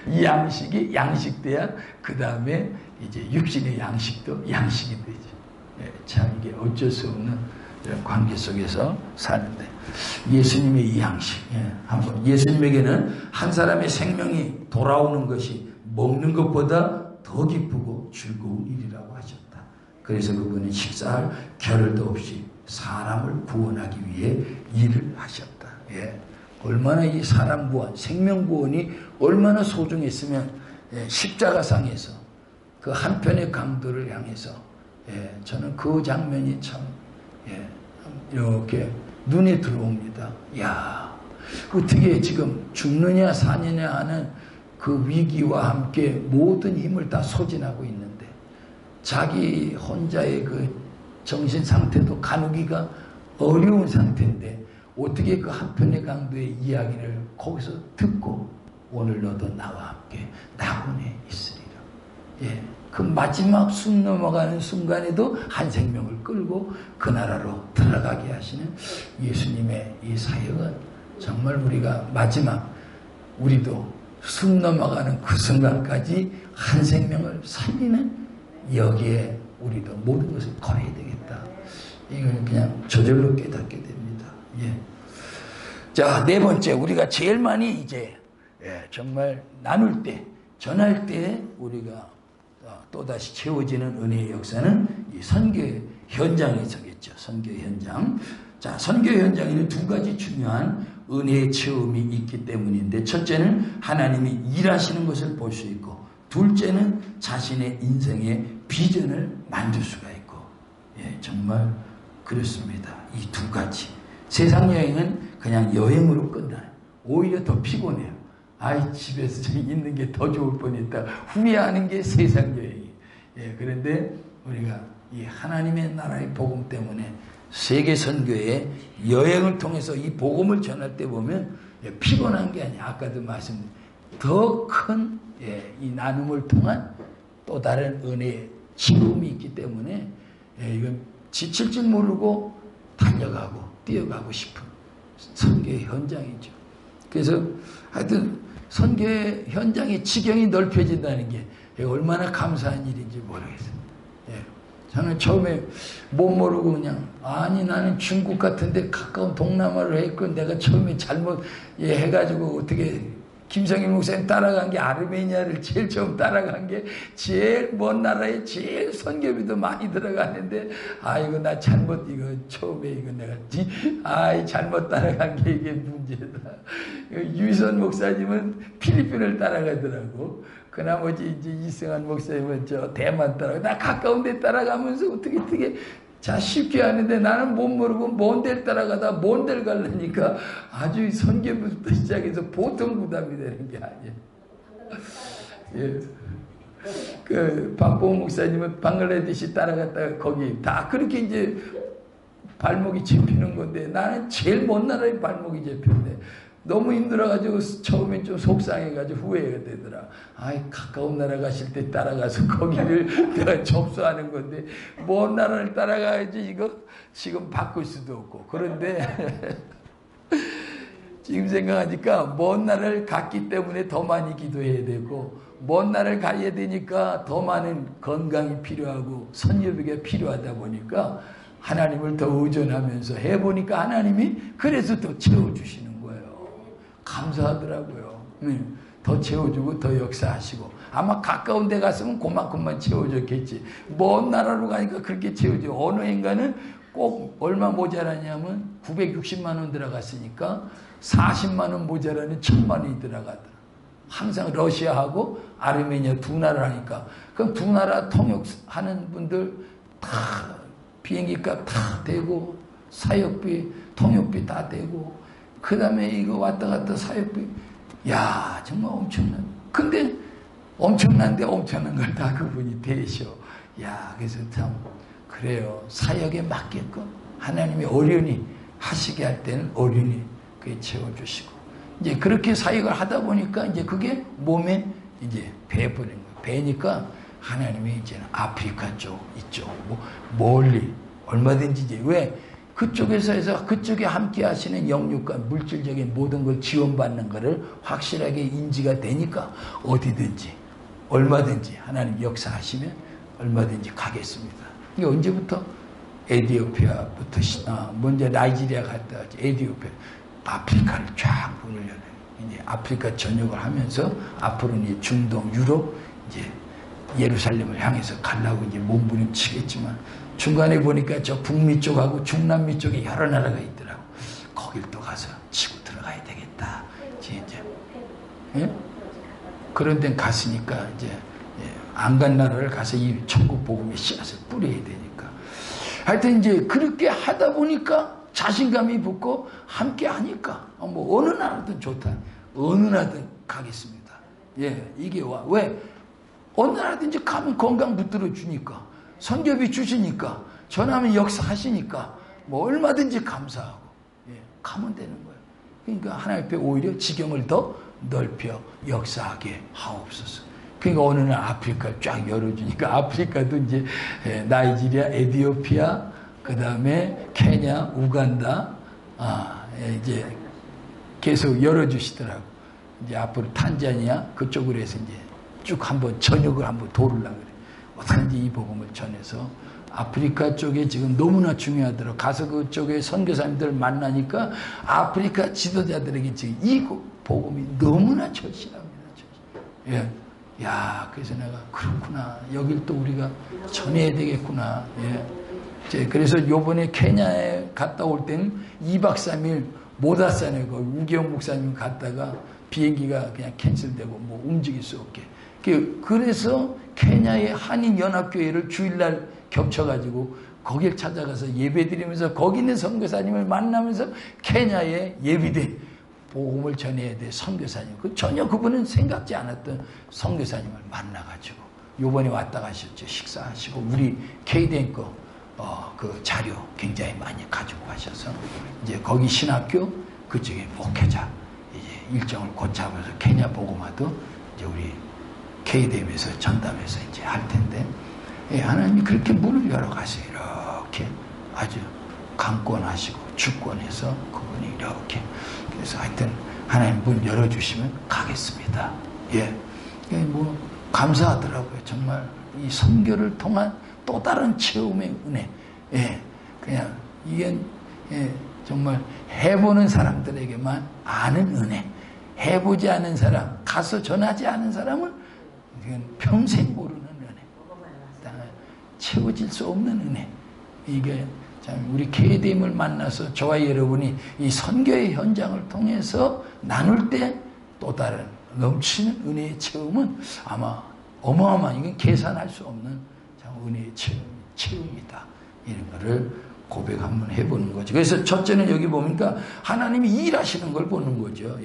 이 양식이 양식돼야 그 다음에 이제 육신의 양식도 양식이 되죠. 참 이게 어쩔 수 없는 이런 관계 속에서 사는데 예수님의 이 양식. 한번 예수님에게는 한 사람의 생명이 돌아오는 것이 먹는 것보다 더 기쁘고 즐거운 일이라고 하셨다. 그래서 그분은 식사할 겨를도 없이 사람을 구원하기 위해 일을 하셨다. 얼마나 이 사람 구원, 생명 구원이 얼마나 소중했으면 십자가상에서 그 한편의 강도를 향해서 저는 그 장면이 참 이렇게 눈에 들어옵니다. 야, 어떻게 지금 죽느냐 사느냐 하는 그 위기와 함께 모든 힘을 다 소진하고 있는데 자기 혼자의 그 정신 상태도 가누기가 어려운 상태인데 어떻게 그 한편의 강도의 이야기를 거기서 듣고 오늘 너도 나와 함께 낙원에 있으리라. 그 마지막 숨 넘어가는 순간에도 한 생명을 끌고 그 나라로 들어가게 하시는 예수님의 이 사역은 정말 우리가 마지막 우리도 숨 넘어가는 그 순간까지 한 생명을 살리는 여기에 우리도 모든 것을 걸어야 되겠다. 이걸 그냥 저절로 깨닫게 됩니다. 자, 네 번째, 우리가 제일 많이 이제 정말 나눌 때, 전할 때 우리가 또다시 채워지는 은혜의 역사는 이 선교 현장에서겠죠. 선교 현장. 자, 선교 현장에는 두 가지 중요한 은혜의 체험이 있기 때문인데, 첫째는 하나님이 일하시는 것을 볼 수 있고, 둘째는 자신의 인생의 비전을 만들 수가 있고, 예, 정말 그렇습니다. 이 두 가지. 세상 여행은 그냥 여행으로 끝나요. 오히려 더 피곤해요. 아이, 집에서 좀 있는 게 더 좋을 뻔했다. 후회하는 게 세상 여행이에요. 예, 그런데 우리가 이 하나님의 나라의 복음 때문에 세계 선교의 여행을 통해서 이 복음을 전할 때 보면, 예, 피곤한 게 아니야. 아까도 말씀드린 더 큰, 예, 이 나눔을 통한 또 다른 은혜의 지음이 있기 때문에, 예, 이건 지칠 줄 모르고 달려가고 뛰어가고 싶은 선교의 현장이죠. 그래서 하여튼 선교의 현장의 지경이 넓혀진다는 게 얼마나 감사한 일인지 모르겠어요. 예. 저는 처음에 못 모르고 그냥, 아니 나는 중국 같은데 가까운 동남아를 했고, 내가 처음에 잘못, 예, 해가지고 어떻게 김성일 목사님 따라간 게 아르메니아를 제일 처음 따라간 게 제일 먼 나라에 제일 선교비도 많이 들어갔는데, 아 이거 나 잘못, 이거 처음에 이거 내가 아이 잘못 따라간 게 이게 문제다. 유선 목사님은 필리핀을 따라가더라고. 그 나머지 이제 이승환 목사님은 저 대만 따라가. 나 가까운 데 따라가면서 어떻게 자 쉽게 하는데, 나는 못 모르고 먼 데를 따라가다 먼 데를 가려니까 아주 선교부터 시작해서 보통 부담이 되는 게 아니에요. 예. 그 박봉 목사님은 방글라데시 따라갔다가 거기 다 그렇게 이제 발목이 잡히는 건데, 나는 제일 먼 나라에 발목이 잡혔네. 너무 힘들어가지고 처음엔 좀 속상해가지고 후회가 되더라. 아이, 가까운 나라 가실 때 따라가서 거기를 내가 접수하는 건데, 먼 나라를 따라가야지 이거 지금 바꿀 수도 없고. 그런데 지금 생각하니까 먼 나라를 갔기 때문에 더 많이 기도해야 되고, 먼 나라를 가야 되니까 더 많은 건강이 필요하고 선교비가 필요하다 보니까 하나님을 더 의존하면서 해보니까 하나님이 그래서 더 채워주시는 거예요. 감사하더라고요. 더 채워주고 더 역사하시고, 아마 가까운 데 갔으면 그만큼만 채워줬겠지. 먼 나라로 가니까 그렇게 채워줘. 어느 인간은 꼭 얼마 모자라냐면 960만 원 들어갔으니까 40만 원 모자라는 1000만 원이 들어가더라. 항상 러시아하고 아르메니아 두 나라니까. 그럼 두 나라 통역하는 분들 다 비행기값 다 되고, 사역비, 통역비 다 되고, 그 다음에 이거 왔다 갔다 사역비, 야 정말 엄청난. 근데 엄청난데 엄청난 걸 다 그분이 대셔. 야, 그래서 참 그래요. 사역에 맞게끔 하나님이 어련히 하시게 할 때는 어련히 그게 채워주시고, 이제 그렇게 사역을 하다 보니까 이제 그게 몸에 이제 배버린 거예요. 배니까 하나님이 이제는 아프리카 쪽, 이쪽, 뭐 멀리 얼마든지 이제, 왜 그쪽에서 해서 그쪽에 함께 하시는 영육과 물질적인 모든 걸 지원받는 것을 확실하게 인지가 되니까 어디든지 얼마든지 하나님 역사하시면 얼마든지 가겠습니다. 이게 언제부터? 에티오피아부터 먼저 나이지리아 갔다 왔지. 에티오피아, 아프리카를 쫙 문을 열어요. 이제 아프리카 전역을 하면서 앞으로는 이제 중동, 유럽, 이제 예루살렘을 향해서 가려고 이제 몸부림치겠지만, 중간에 보니까 저 북미 쪽하고 중남미 쪽에 여러 나라가 있더라고. 거길 또 가서 치고 들어가야 되겠다. 이제 예? 그런 데는 갔으니까 이제 안 간 나라를 가서 이 천국 복음의 씨앗을 뿌려야 되니까. 하여튼 이제 그렇게 하다 보니까 자신감이 붙고 함께 하니까 뭐 어느 나라든 좋다. 어느 나라든 가겠습니다. 예, 이게 왜? 어느 나라든지 가면 건강 붙들어 주니까, 선교비 주시니까, 전하면 역사하시니까 뭐 얼마든지 감사하고, 예, 가면 되는 거예요. 그러니까 하나님 앞에 오히려 지경을 더 넓혀 역사하게 하옵소서. 그러니까 어느 날 아프리카를 쫙 열어주니까, 아프리카도 이제 나이지리아, 에티오피아, 그 다음에 케냐, 우간다, 이제 계속 열어주시더라고. 이제 앞으로 탄자니아 그쪽으로 해서 이제 쭉 한번 전역을 한번 도르려고 그래. 어떻게든지 이 복음을 전해서 아프리카 쪽에 지금 너무나 중요하더라고. 가서 그쪽에 선교사님들 만나니까 아프리카 지도자들에게 지금 이 복음이 너무나 절실합니다. 예. 야, 그래서 내가 그렇구나. 여길 또 우리가 전해야 되겠구나. 예. 그래서 요번에 케냐에 갔다 올 때는 2박 3일 못 왔잖아요. 우기영 목사님 갔다가 비행기가 그냥 캔슬되고 뭐 움직일 수 없게. 그래서 케냐의 한인연합교회를 주일날 겹쳐가지고 거길 찾아가서 예배드리면서 거기 있는 선교사님을 만나면서 케냐의 예비대 복음을 전해야 돼 선교사님. 전혀 그분은 생각지 않았던 선교사님을 만나가지고 요번에 왔다 가셨죠. 식사하시고 우리 KDN 그 자료 굉장히 많이 가지고 가셔서 이제 거기 신학교 그쪽에 목회자 이제 일정을 고쳐서 케냐 복음화도 이제 우리 KDM에서 전담해서 이제 할 텐데 하나님이 그렇게 문을 열어가세요. 이렇게 아주 강권하시고 주권해서 그분이 이렇게 그래서 하여튼 하나님 문 열어주시면 가겠습니다. 뭐 감사하더라고요. 정말 이 선교를 통한 또 다른 체험의 은혜. 그냥 이게 정말 해보는 사람들에게만 아는 은혜. 해보지 않은 사람, 가서 전하지 않은 사람은 평생 모르는 은혜. 채워질 수 없는 은혜. 이게 참 우리 KDM을 만나서 저와 여러분이 이 선교의 현장을 통해서 나눌 때 또 다른 넘치는 은혜의 체험은 아마 어마어마한 이건 계산할 수 없는 참 은혜의 체험이다. 이런 거를 고백 한번 해보는 거죠. 그래서 첫째는 여기 보니까 하나님이 일하시는 걸 보는 거죠.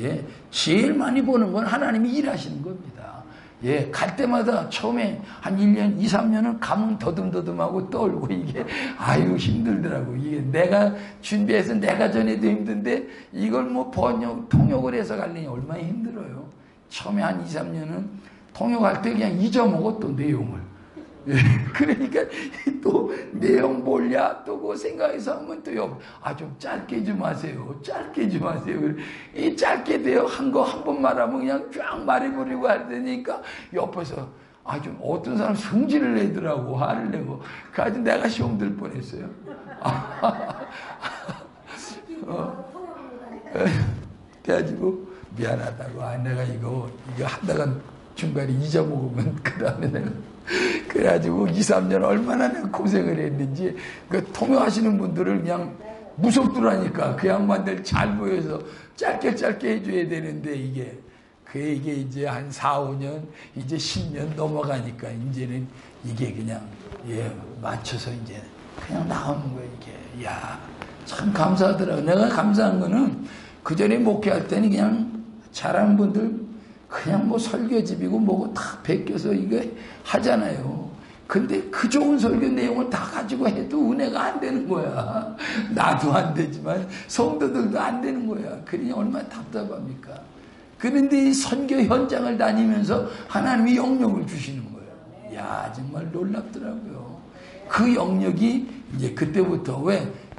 제일 많이 보는 건 하나님이 일하시는 겁니다. 갈 때마다 처음에 한 1년, 2, 3년은 가면 더듬더듬하고 떨고 이게 아유 힘들더라고. 이게 내가 준비해서 내가 전해도 힘든데 이걸 뭐 통역을 해서 가려니 얼마나 힘들어요. 처음에 한 2, 3년은 통역할 때 그냥 잊어먹어 또 내용을. 그러니까 또 내용 몰냐 또 그 생각해서 하면 또 좀 짧게 좀 하세요. 짧게 좀 하세요. 이 짧게 돼요. 한 거 한 번 말하면 그냥 쫙 말해버리고 할 테니까 옆에서 좀 어떤 사람 성질을 내더라고. 화를 내고 그래가지고 내가 시험 들 뻔했어요. 그래가지고 미안하다고 내가 이거 하다가 중간에 잊어먹으면 그 다음에 내가 그래가지고 2, 3년 얼마나 내가 고생을 했는지 통역하시는 분들을 그냥 무섭더라니까. 그 양반들 잘 보여서 짧게 해줘야 되는데 이게 이제 한 4, 5년 이제 10년 넘어가니까 이제는 이게 그냥 맞춰서 이제 그냥 나오는 거예요. 이게 참 감사하더라고요. 내가 감사한 거는 그 전에 목회할 때는 그냥 잘하는 분들 그냥 뭐 설교집이고 뭐고 다 베껴서 이거 하잖아요. 근데 그 좋은 설교 내용을 다 가지고 해도 은혜가 안 되는 거야. 나도 안 되지만 성도들도 안 되는 거야. 그러니 얼마나 답답합니까? 그런데 이 선교 현장을 다니면서 하나님이 영역을 주시는 거예요. 정말 놀랍더라고요. 그 영역이 이제 그때부터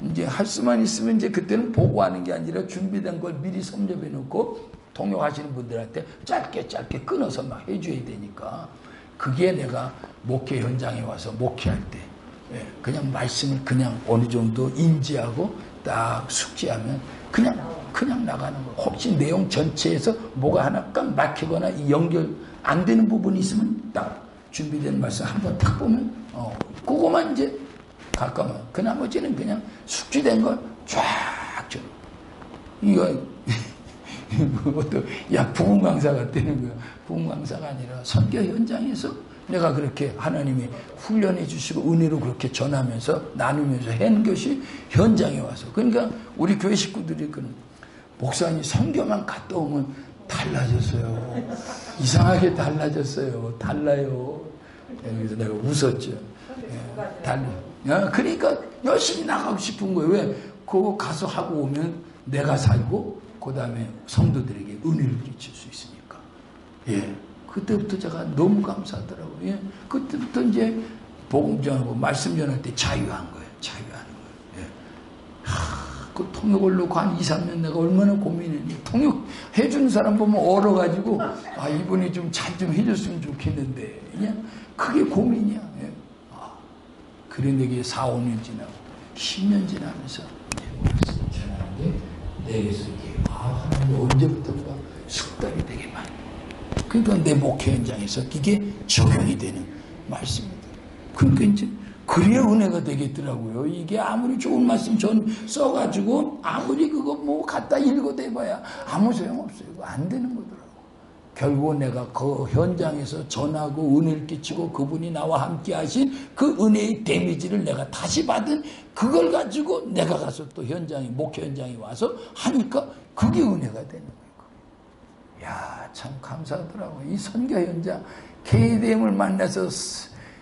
이제 할 수만 있으면 이제 그때는 보고하는 게 아니라 준비된 걸 미리 섭렵해 놓고 통역하시는 분들한테 짧게 끊어서 막 해줘야 되니까 그게 내가 목회 현장에 와서 목회할 때 그냥 말씀을 그냥 어느 정도 인지하고 딱 숙지하면 그냥 나가는 거예요. 혹시 내용 전체에서 뭐가 하나 딱 막히거나 연결 안 되는 부분이 있으면 딱 준비된 말씀 한번 딱 보면 그거만 이제 가까우면 그 나머지는 그냥 숙지된 걸 쫙 줘. 이거 부흥 강사가 되는 거야. 부흥 강사가 아니라 선교 현장에서 내가 그렇게 하나님이 훈련해 주시고 은혜로 그렇게 전하면서 나누면서 한 것이 현장에 와서. 그러니까 우리 교회 식구들이 목사님 선교만 갔다 오면 달라졌어요. 이상하게 달라졌어요. 달라요. 그래서 내가 웃었죠. 그러니까 열심히 나가고 싶은 거예요. 왜? 그거 가서 하고 오면 내가 살고 그 다음에 성도들에게 은혜를 끼칠 수 있으니까. 그때부터 제가 너무 감사하더라고요. 그때부터 이제 복음 전하고 말씀 전할 때 자유한 거예요. 자유하는 거예요. 그 통역을 놓고 한 2, 3년 내가 얼마나 고민했니. 통역 해주는 사람 보면 얼어가지고 이분이 좀 잘 좀 해줬으면 좋겠는데 그냥 그게 고민이야. 그런데 이게 4, 5년 지나고 10년 지나면서 말씀 전하는 게 내게서 이게 하나님 언제부턴가 숙달이 되게 많이. 그러니까 내 목회 현장에서 이게 적용이 되는 말씀입니다. 그러니까 이제 그래야 은혜가 되겠더라고요. 이게 아무리 좋은 말씀 전 써가지고 아무리 그거 뭐 갖다 읽어대봐야 아무 소용없어요. 이거 안 되는 거더라고. 결국 내가 그 현장에서 전하고 은혜를 끼치고 그분이 나와 함께 하신 그 은혜의 데미지를 내가 다시 받은 그걸 가지고 내가 가서 또 현장에, 목회 현장에 와서 하니까 그게 은혜가 되는 거예요. 야, 참 감사하더라고요. 이 선교 현장, KDM을 만나서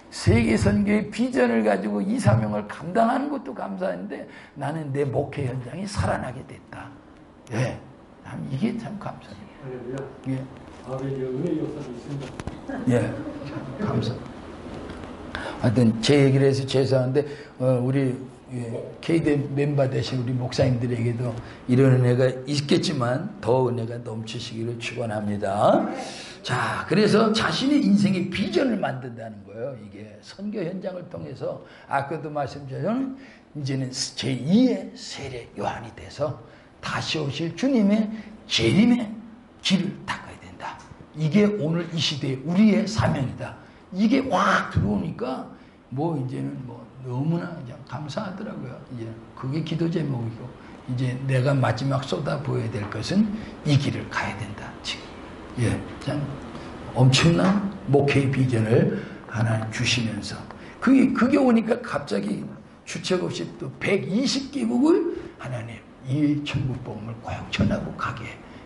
세계 선교의 비전을 가지고 이 사명을 감당하는 것도 감사한데 나는 내 목회 현장이 살아나게 됐다. 예, 이게 참 감사해요. 예. 아버지의 은혜 역사도 있습니다. 예, 감사합니다. 하여튼 제 얘기를 해서 죄송한데 우리 KD 멤버 되신 우리 목사님들에게도 이런 은혜가 있겠지만 더 은혜가 넘치시기를 축원합니다. 자, 그래서 자신의 인생의 비전을 만든다는 거예요. 이게 선교 현장을 통해서 아까도 말씀드렸지만 이제는 제2의 세례 요한이 돼서 다시 오실 주님의 재림의 길을 닦아야 된다. 이게 오늘 이 시대의 우리의 사명이다. 이게 확 들어오니까 뭐 이제는 뭐 너무나 그냥 감사하더라고요. 이제 그게 기도 제목이고 이제 내가 마지막 쏟아 부어야 될 것은 이 길을 가야 된다. 지금 예, 참 엄청난 목회의 비전을 하나 주시면서 그게 오니까 갑자기 주책 없이 또 120개국을 하나님 이 천국 복음을 꼭 전하고 가게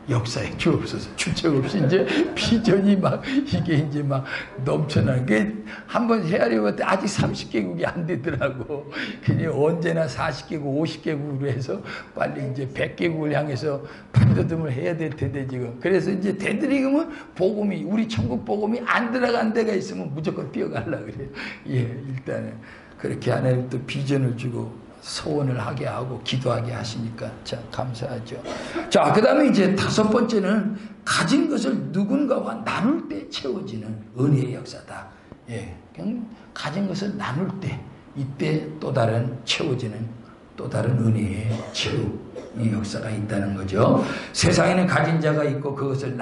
역사에 주옵소서. 주책 없이 이제 비전이 막 이게 이제 막 넘쳐나는 게 한번 헤아려봤더니 아직 30개국이 안 되더라고. 그냥 언제나 40개국, 50개국으로 해서 빨리 이제 100개국을 향해서 발돋움을 해야 될 텐데 지금. 그래서 이제 되도록이면 복음이 우리 천국 복음이 안 들어간 데가 있으면 무조건 뛰어가려고 그래요. 예, 일단은 그렇게 하나님 또 비전을 주고. 소원을 하게 하고 기도하게 하시니까 참 감사하죠. 자, 그 다음에 이제 다섯 번째는 가진 것을 누군가와 나눌 때 채워지는 은혜의 역사다. 예, 그냥 가진 것을 나눌 때 이때 또 다른 채워지는 또 다른 은혜의 채움의 역사가 있다는 거죠. 세상에는 가진 자가 있고 그것을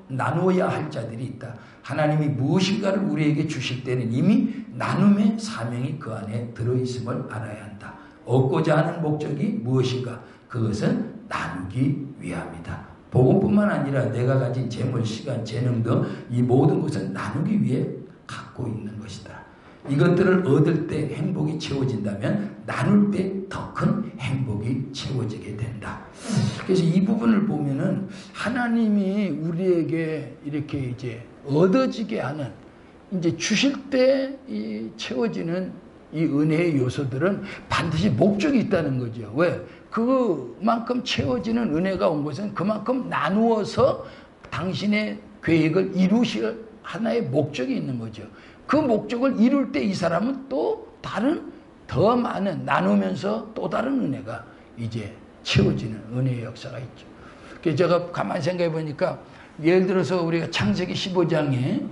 나누어야 할 자들이 있다. 하나님이 무엇인가를 우리에게 주실 때는 이미 나눔의 사명이 그 안에 들어있음을 알아야 한다. 얻고자 하는 목적이 무엇인가? 그것은 나누기 위함이다. 복음뿐만 아니라 내가 가진 재물, 시간, 재능 등 이 모든 것은 나누기 위해 갖고 있는 것이다. 이것들을 얻을 때 행복이 채워진다면 나눌 때 더 큰 행복이 채워지게 된다. 그래서 이 부분을 보면은 하나님이 우리에게 이렇게 이제 얻어지게 하는 이제 주실 때 이 채워지는 이 은혜의 요소들은 반드시 목적이 있다는 거죠. 왜? 그만큼 채워지는 은혜가 온 것은 그만큼 나누어서 당신의 계획을 이루실 하나의 목적이 있는 거죠. 그 목적을 이룰 때 이 사람은 또 다른 더 많은 나누면서 또 다른 은혜가 이제 채워지는 은혜의 역사가 있죠. 그래서 제가 가만히 생각해 보니까 예를 들어서 우리가 창세기 15장에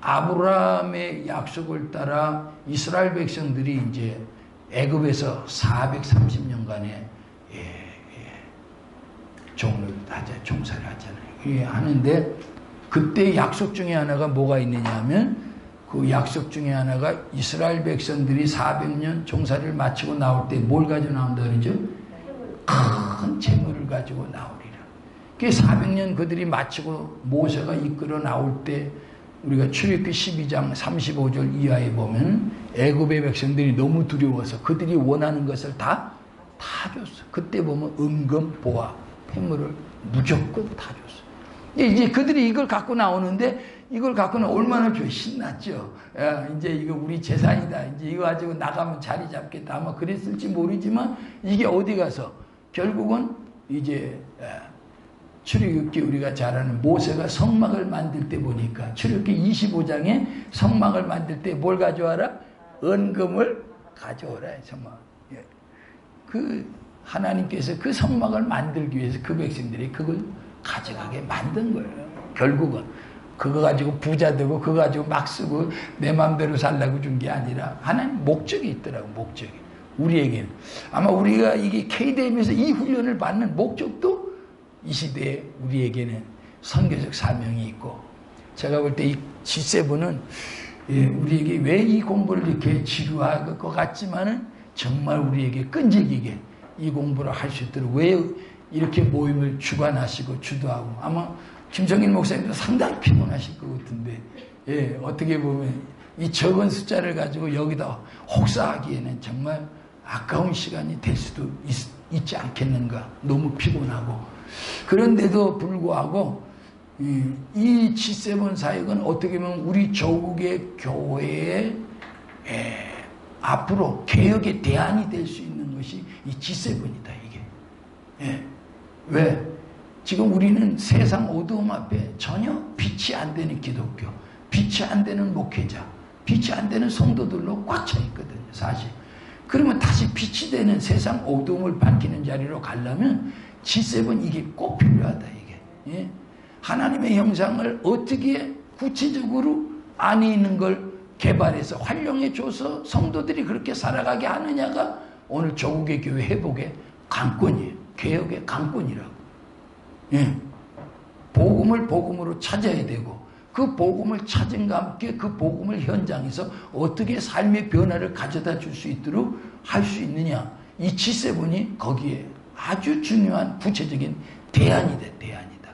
아브라함의 약속을 따라 이스라엘 백성들이 이제 애굽에서 430년간의 종살이 하잖아요. 하는데 그때 약속 중에 하나가 뭐가 있느냐 하면 그 약속 중에 하나가 이스라엘 백성들이 400년 종살이를 마치고 나올 때 뭘 가지고 나온다 그러죠? 큰 재물을 가지고 나오리라. 그 400년 그들이 마치고 모세가 이끌어 나올 때 우리가 출애굽기 12장 35절 이하에 보면 애굽의 백성들이 너무 두려워서 그들이 원하는 것을 다 줬어. 그때 보면 은금, 보화, 폐물을 무조건 다 줬어. 이제 그들이 이걸 갖고 나오는데 이걸 갖고는 얼마나 신났죠. 야, 이제 이거 우리 재산이다. 이제 이거 가지고 나가면 자리 잡겠다. 아마 그랬을지 모르지만 이게 어디 가서 결국은 이제 출애굽기 우리가 잘 아는 모세가 성막을 만들 때 보니까 출애굽기 25장에 성막을 만들 때 뭘 가져와라? 은금을 가져오라. 성막. 그 하나님께서 그 성막을 만들기 위해서 그 백성들이 그걸 가져가게 만든 거예요. 결국은 그거 가지고 부자 되고 그거 가지고 막 쓰고 내 마음대로 살라고 준 게 아니라 하나님 목적이 있더라고. 목적이 우리에게는 아마 우리가 이게 KDM에서 이 훈련을 받는 목적도 이 시대에 우리에게는 선교적 사명이 있고 제가 볼 때 이 G7은 예, 우리에게 왜 이 공부를 이렇게 지루할 것 같지만은 정말 우리에게 끈질기게 이 공부를 할 수 있도록 왜 이렇게 모임을 주관하시고 주도하고 아마 김성일 목사님도 상당히 피곤하실 것 같은데 예, 어떻게 보면 이 적은 숫자를 가지고 여기다 혹사하기에는 정말 아까운 시간이 될 수도 있지 않겠는가. 너무 피곤하고 그런데도 불구하고 이 G7 사역은 어떻게 보면 우리 조국의 교회의 앞으로 개혁의 대안이 될 수 있는 것이 이 G7이다 이게. 예. 왜? 지금 우리는 세상 어두움 앞에 전혀 빛이 안 되는 기독교, 빛이 안 되는 목회자, 빛이 안 되는 성도들로 꽉 차 있거든요 사실. 그러면 다시 빛이 되는 세상 어두움을 밝히는 자리로 가려면 G7 이게 꼭 필요하다 이게. 예? 하나님의 형상을 어떻게 구체적으로 안에 있는 걸 개발해서 활용해 줘서 성도들이 그렇게 살아가게 하느냐가 오늘 조국의 교회 회복의 관건이에요. 개혁의 관건이라고. 예. 복음을 복음으로 찾아야 되고 그 복음을 찾은과 함께 그 복음을 현장에서 어떻게 삶의 변화를 가져다 줄 수 있도록 할 수 있느냐. 이 G7이 거기에 아주 중요한 구체적인 대안이다. 대안이다.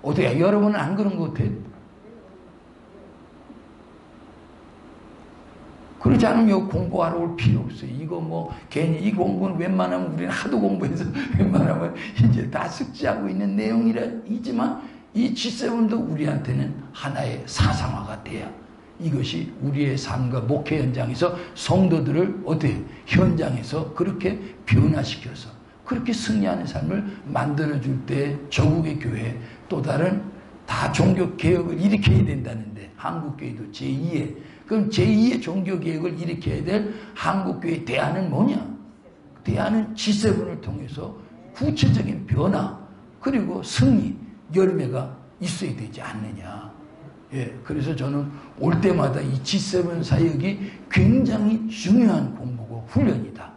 어떻게 여러분은 안 그런 것 같아요? 그러지 않으면 공부하러 올 필요 없어요. 이거 뭐 괜히 이 공부는 웬만하면 우리는 하도 공부해서 웬만하면 이제 다 숙지하고 있는 내용이지만 이 G7도 우리한테는 하나의 사상화가 돼야 이것이 우리의 삶과 목회 현장에서 성도들을 어떻게 현장에서 그렇게 변화시켜서 그렇게 승리하는 삶을 만들어줄 때 조국의 교회 또 다른 다 종교개혁을 일으켜야 된다는데 한국교회도 제2의 그럼 제2의 종교개혁을 일으켜야 될 한국교회의 대안은 뭐냐? 대안은 G7을 통해서 구체적인 변화 그리고 승리 열매가 있어야 되지 않느냐. 예, 그래서 저는 올 때마다 이 G7 사역이 굉장히 중요한 공부고 훈련이다.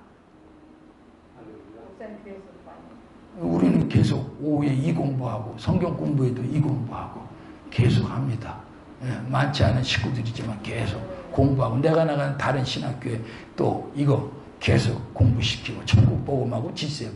우리는 계속 오후에 이 공부하고 성경 공부에도 이 공부하고 계속 합니다. 예, 많지 않은 식구들이지만 계속 공부하고 내가 나가는 다른 신학교에 또 이거 계속 공부시키고 천국복음하고 G7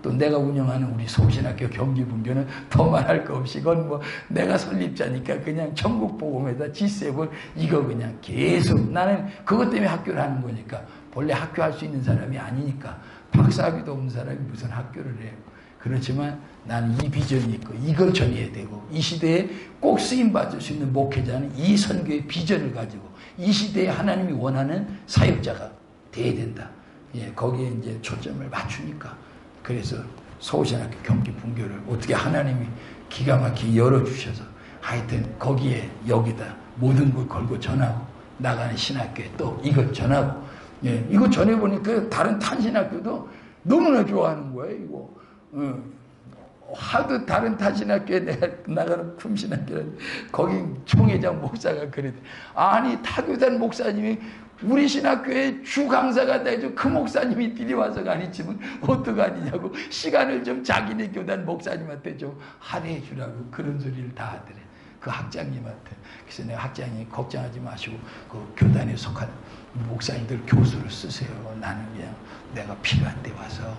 또 내가 운영하는 우리 서울신학교 경기분교는 더 말할 거 없이 이건 뭐 내가 설립자니까 그냥 천국복음에다 G7 이거 그냥 계속 나는 그것 때문에 학교를 하는 거니까 본래 학교 할 수 있는 사람이 아니니까 박사학위도 없는 사람이 무슨 학교를 해요. 그렇지만 나는 이 비전이 있고 이걸 전해야 되고 이 시대에 꼭 쓰임받을 수 있는 목회자는 이 선교의 비전을 가지고 이 시대에 하나님이 원하는 사역자가 돼야 된다. 예, 거기에 이제 초점을 맞추니까 그래서 서울신학교 경기분교를 어떻게 하나님이 기가 막히게 열어주셔서 하여튼 거기에 여기다 모든 걸 걸고 전하고 나가는 신학교에 또 이걸 전하고 예, 이거 전해보니까 다른 탄신학교도 너무나 좋아하는 거예요. 이거 하도 다른 탄신학교에 내가 나가는 품신학교에 거기 총회장 목사가 그랬대. 아니 타교단 목사님이 우리 신학교에 주 강사가 돼도 그 목사님이 들이와서 가르치면 어떡하느냐고 시간을 좀 자기네 교단 목사님한테 좀 할애해 주라고 그런 소리를 다 하더래. 그 학장님한테. 그래서 내가 학장님 걱정하지 마시고 그 교단에 속한 목사님들 교수를 쓰세요. 나는 그냥 내가 필요한 데 와서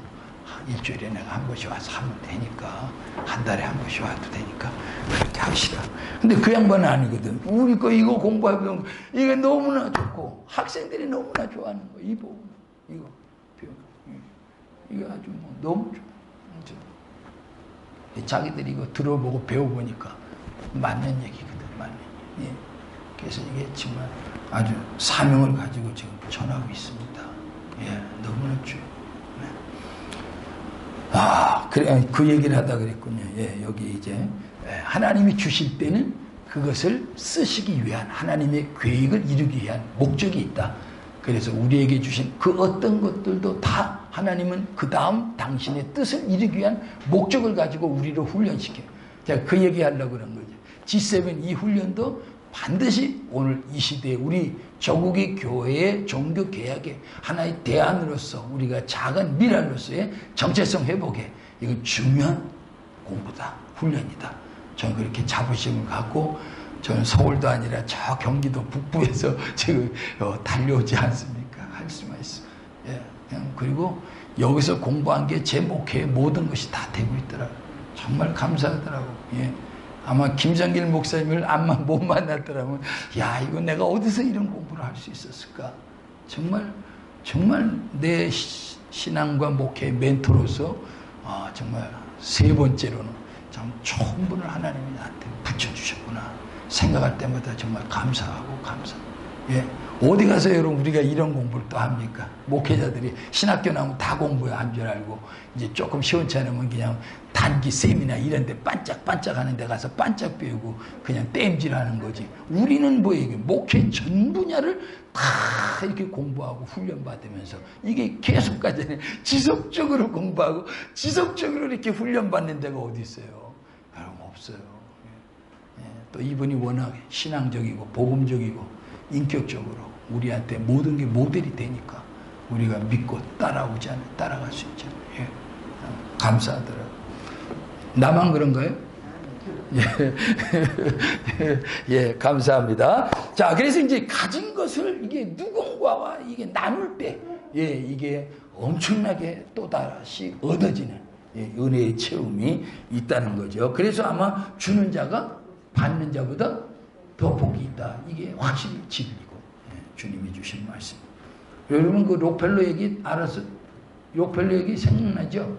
일주일에 내가 한 번씩 와서 하면 되니까 한 달에 한 번씩 와도 되니까 그렇게 합시다. 근데 그 양반은 아니거든. 우리 거 이거 공부하면 이게 너무나 좋고 학생들이 너무나 좋아하는 거. 이 보고 이거 아주 뭐 너무 좋아. 자기들이 이거 들어보고 배워보니까 맞는 얘기거든. 맞는 얘기. 예. 그래서 이게 정말 아주 사명을 가지고 지금 전하고 있습니다. 예, 너무나 좋아요. 그래, 그 얘기를 하다 그랬군요. 예, 여기 이제, 하나님이 주실 때는 그것을 쓰시기 위한, 하나님의 계획을 이루기 위한 목적이 있다. 그래서 우리에게 주신 그 어떤 것들도 다 하나님은 그 다음 당신의 뜻을 이루기 위한 목적을 가지고 우리를 훈련시켜요. 제가 그 얘기 하려고 그런 거죠. G7 이 훈련도 반드시 오늘 이 시대에 우리 조국의 교회의 종교 개혁의 하나의 대안으로서 우리가 작은 미랄로서의 정체성 회복에 이건 중요한 공부다. 훈련이다. 저는 그렇게 자부심을 갖고 저는 서울도 아니라 저 경기도 북부에서 지금 달려오지 않습니까? 할 수만 있으면. 예, 그냥 그리고 여기서 공부한 게 제 목회의 모든 것이 다 되고 있더라고요. 정말 감사하더라고요. 예. 아마 김정길 목사님을 못 만났더라면, 야, 이거 내가 어디서 이런 공부를 할 수 있었을까? 정말 내 신앙과 목회의 멘토로서, 정말 세 번째로는 참 좋은 분을 하나님이 나한테 붙여주셨구나. 생각할 때마다 정말 감사하고 감사. 예. 어디 가서 여러분 우리가 이런 공부를 또 합니까? 목회자들이 신학교 나오면 다 공부한 줄 알고 이제 조금 시원찮으면 그냥 단기 세미나 이런 데 반짝반짝 하는 데 가서 반짝 배우고 그냥 땜질하는 거지. 우리는 뭐 이게 목회 전 분야를 다 이렇게 공부하고 훈련받으면서 이게 계속 가잖아요. 지속적으로 공부하고 지속적으로 이렇게 훈련받는 데가 어디 있어요? 여러분 없어요. 예. 또 이분이 워낙 신앙적이고 복음적이고 인격적으로 우리한테 모든 게 모델이 되니까 우리가 믿고 따라갈 수 있잖아요. 예. 감사하더라고요. 나만 그런가요? 예. 예, 감사합니다. 자, 그래서 이제 가진 것을 이게 누군가와 이게 나눌 때, 예, 이게 엄청나게 또다시 얻어지는 은혜의 체험이 있다는 거죠. 그래서 아마 주는 자가 받는 자보다 더 복이 있다. 이게 확실히 진리고, 예, 주님이 주신 말씀. 여러분 그 록펠러 얘기 알아서 록펠러 얘기 생각나죠?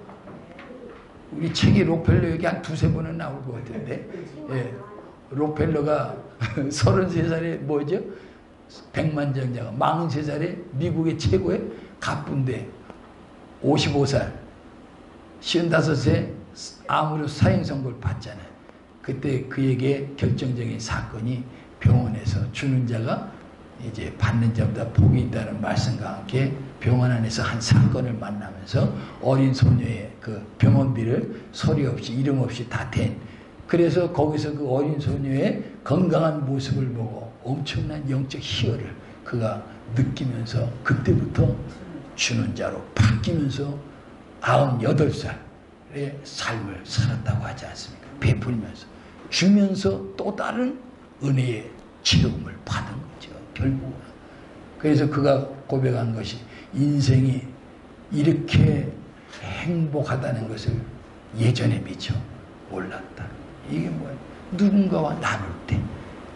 우리 책에 록펠러 얘기 한 두세 번은 나올 것 같은데, 예, 록펠러가 33살에 뭐죠? 백만장자가 43살에 미국의 최고의 갑부인데 55살 55세 암으로 사형 선고를 받잖아요. 그때 그에게 결정적인 사건이 병원에서 주는 자가 이제 받는 자보다 복이 있다는 말씀과 함께 병원 안에서 한 사건을 만나면서 어린 소녀의 그 병원비를 소리 없이 이름 없이 다 댄. 그래서 거기서 그 어린 소녀의 건강한 모습을 보고 엄청난 영적 희열을 그가 느끼면서 그때부터 주는 자로 바뀌면서 98살의 삶을 살았다고 하지 않습니까? 베풀면서 주면서 또 다른 은혜의 체험을 받은 거죠. 결국은. 그래서 그가 고백한 것이 인생이 이렇게 행복하다는 것을 예전에 미처 몰랐다. 이게 뭐예요? 누군가와 나눌 때,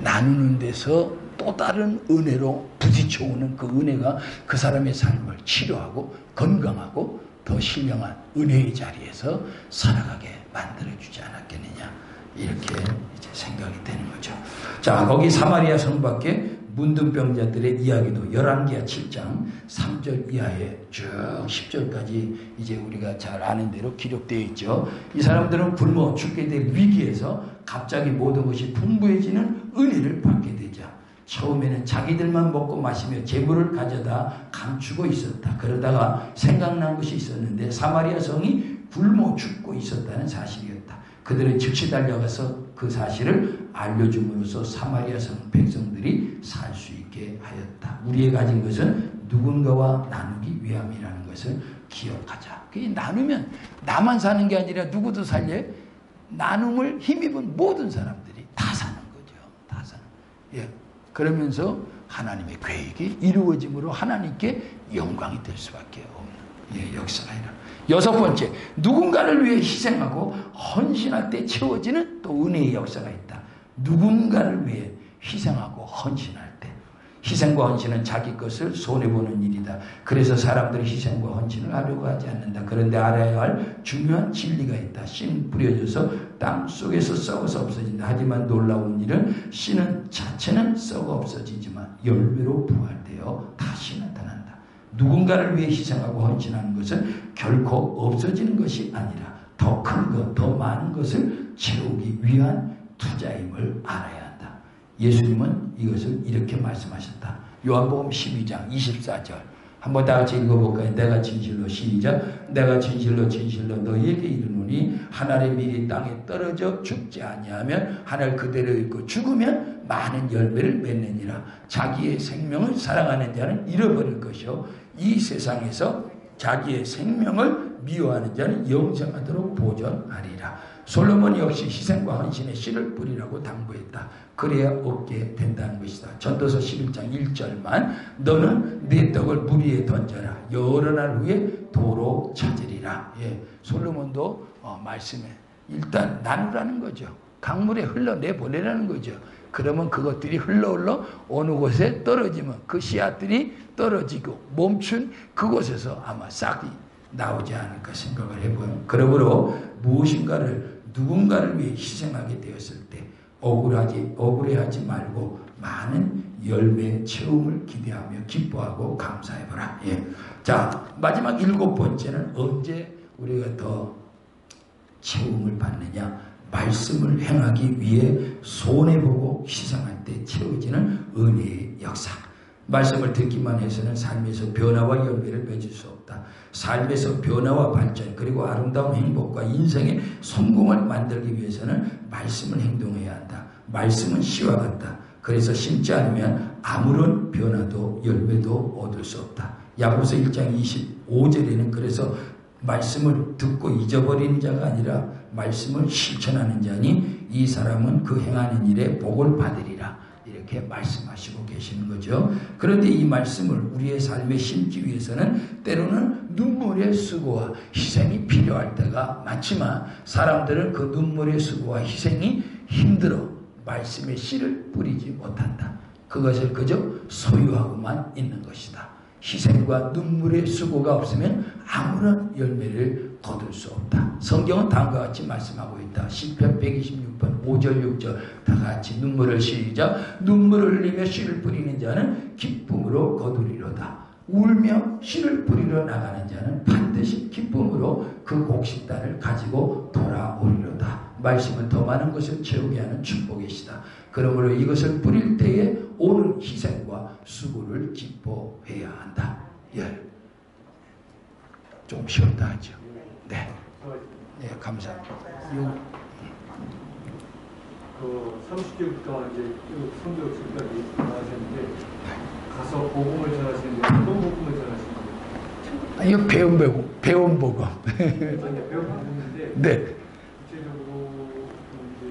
나누는 데서 또 다른 은혜로 부딪혀오는 그 은혜가 그 사람의 삶을 치료하고 건강하고 더 신령한 은혜의 자리에서 살아가게 만들어주지 않았겠느냐. 이렇게 이제 생각이 되는 거죠. 자, 거기 사마리아 성 밖에 문둥병자들의 이야기도 열왕기하 7장 3절 이하에 쭉 10절까지 이제 우리가 잘 아는 대로 기록되어 있죠. 이 사람들은 굶어 죽게 될 위기에서 갑자기 모든 것이 풍부해지는 은혜를 받게 되자 처음에는 자기들만 먹고 마시며 재물을 가져다 감추고 있었다. 그러다가 생각난 것이 있었는데 사마리아 성이 굶어 죽고 있었다는 사실이었다. 그들은 즉시 달려가서 그 사실을 알려줌으로써 사마리아 성 백성들이 살 수 있게 하였다. 우리의 가진 것은 누군가와 나누기 위함이라는 것을 기억하자. 그게 나누면 나만 사는 게 아니라 누구도 살려 나눔을 힘입은 모든 사람들이 다 사는 거죠. 다 사는. 예. 그러면서 하나님의 계획이 이루어짐으로 하나님께 영광이 될 수밖에 없는 역사가 일어나. 여섯 번째, 누군가를 위해 희생하고 헌신할 때 채워지는 또 은혜의 역사가 있다. 누군가를 위해 희생하고 헌신할 때. 희생과 헌신은 자기 것을 손해보는 일이다. 그래서 사람들이 희생과 헌신을 하려고 하지 않는다. 그런데 알아야 할 중요한 진리가 있다. 씨는 뿌려져서 땅 속에서 썩어서 없어진다. 하지만 놀라운 일은 씨는 자체는 썩어 없어지지만 열매로 부활되어 다시 나타난다. 누군가를 위해 희생하고 헌신하는 것은 결코 없어지는 것이 아니라 더 큰 것, 더 많은 것을 채우기 위한 투자임을 알아야 한다. 예수님은 이것을 이렇게 말씀하셨다. 요한복음 12장 24절 한번 다 같이 읽어볼까요? 내가 진실로 시작. 내가 진실로 너희에게 이르노니 한 알의 밀이 땅에 떨어져 죽지 아니하면 한 알 그대로 있고 죽으면 많은 열매를 맺느니라. 자기의 생명을 사랑하는 자는 잃어버릴 것이요 이 세상에서 자기의 생명을 미워하는 자는 영생하도록 보존하리라. 솔로몬 역시 희생과 헌신의 씨를 뿌리라고 당부했다. 그래야 얻게 된다는 것이다. 전도서 11장 1절만 너는 네 떡을 물 위에 던져라. 여러 날 후에 도로 찾으리라. 예, 솔로몬도 말씀에 일단 나누라는 거죠. 강물에 흘러내보내라는 거죠. 그러면 그것들이 흘러 어느 곳에 떨어지면 그 씨앗들이 떨어지고 멈춘 그곳에서 아마 싹이 나오지 않을까 생각을 해보요. 그러므로 무엇인가를 누군가를 위해 희생하게 되었을 때 억울해하지 말고 많은 열매 체험을 기대하며 기뻐하고 감사해보라. 예. 자, 마지막 7번째는 언제 우리가 더 체험을 받느냐? 말씀을 행하기 위해 손해보고 희생할 때 채워지는 은혜의 역사. 말씀을 듣기만 해서는 삶에서 변화와 열매를 맺을 수 없다. 삶에서 변화와 발전 그리고 아름다운 행복과 인생의 성공을 만들기 위해서는 말씀을 행동해야 한다. 말씀은 씨와 같다. 그래서 심지 않으면 아무런 변화도 열매도 얻을 수 없다. 야고보서 1장 25절에는 그래서 말씀을 듣고 잊어버리는 자가 아니라 말씀을 실천하는 자니 이 사람은 그 행하는 일에 복을 받으리라. 이렇게 말씀하시고 계시는 거죠. 그런데 이 말씀을 우리의 삶에 심기 위해서는 때로는 눈물의 수고와 희생이 필요할 때가 많지만 사람들은 그 눈물의 수고와 희생이 힘들어 말씀의 씨를 뿌리지 못한다. 그것을 그저 소유하고만 있는 것이다. 희생과 눈물의 수고가 없으면 아무런 열매를 거둘 수 없다. 성경은 다음과 같이 말씀하고 있다. 시편 126편 5절 6절 다 같이 눈물을 시작. 눈물을 흘리며 씨를 뿌리는 자는 기쁨으로 거두리로다. 울며 씨를 뿌리러 나가는 자는 반드시 기쁨으로 그 곡식단을 가지고 돌아오리로다. 말씀은 더 많은 것을 채우게 하는 축복이시다. 그러므로 이것을 뿌릴 때에 오는 희생과 수고를 기뻐해야 한다. 예. 좀 쉬었다 하죠. 네. 네, 감사합니다. 그 30개부터 이제 선교 지금까지 나가셨는데 가서 복음을 전하시는데 어떤 복음을 전하시는데? 이거 배운 복음. 아니 배운 복음인데. 네. 구체적으로 이제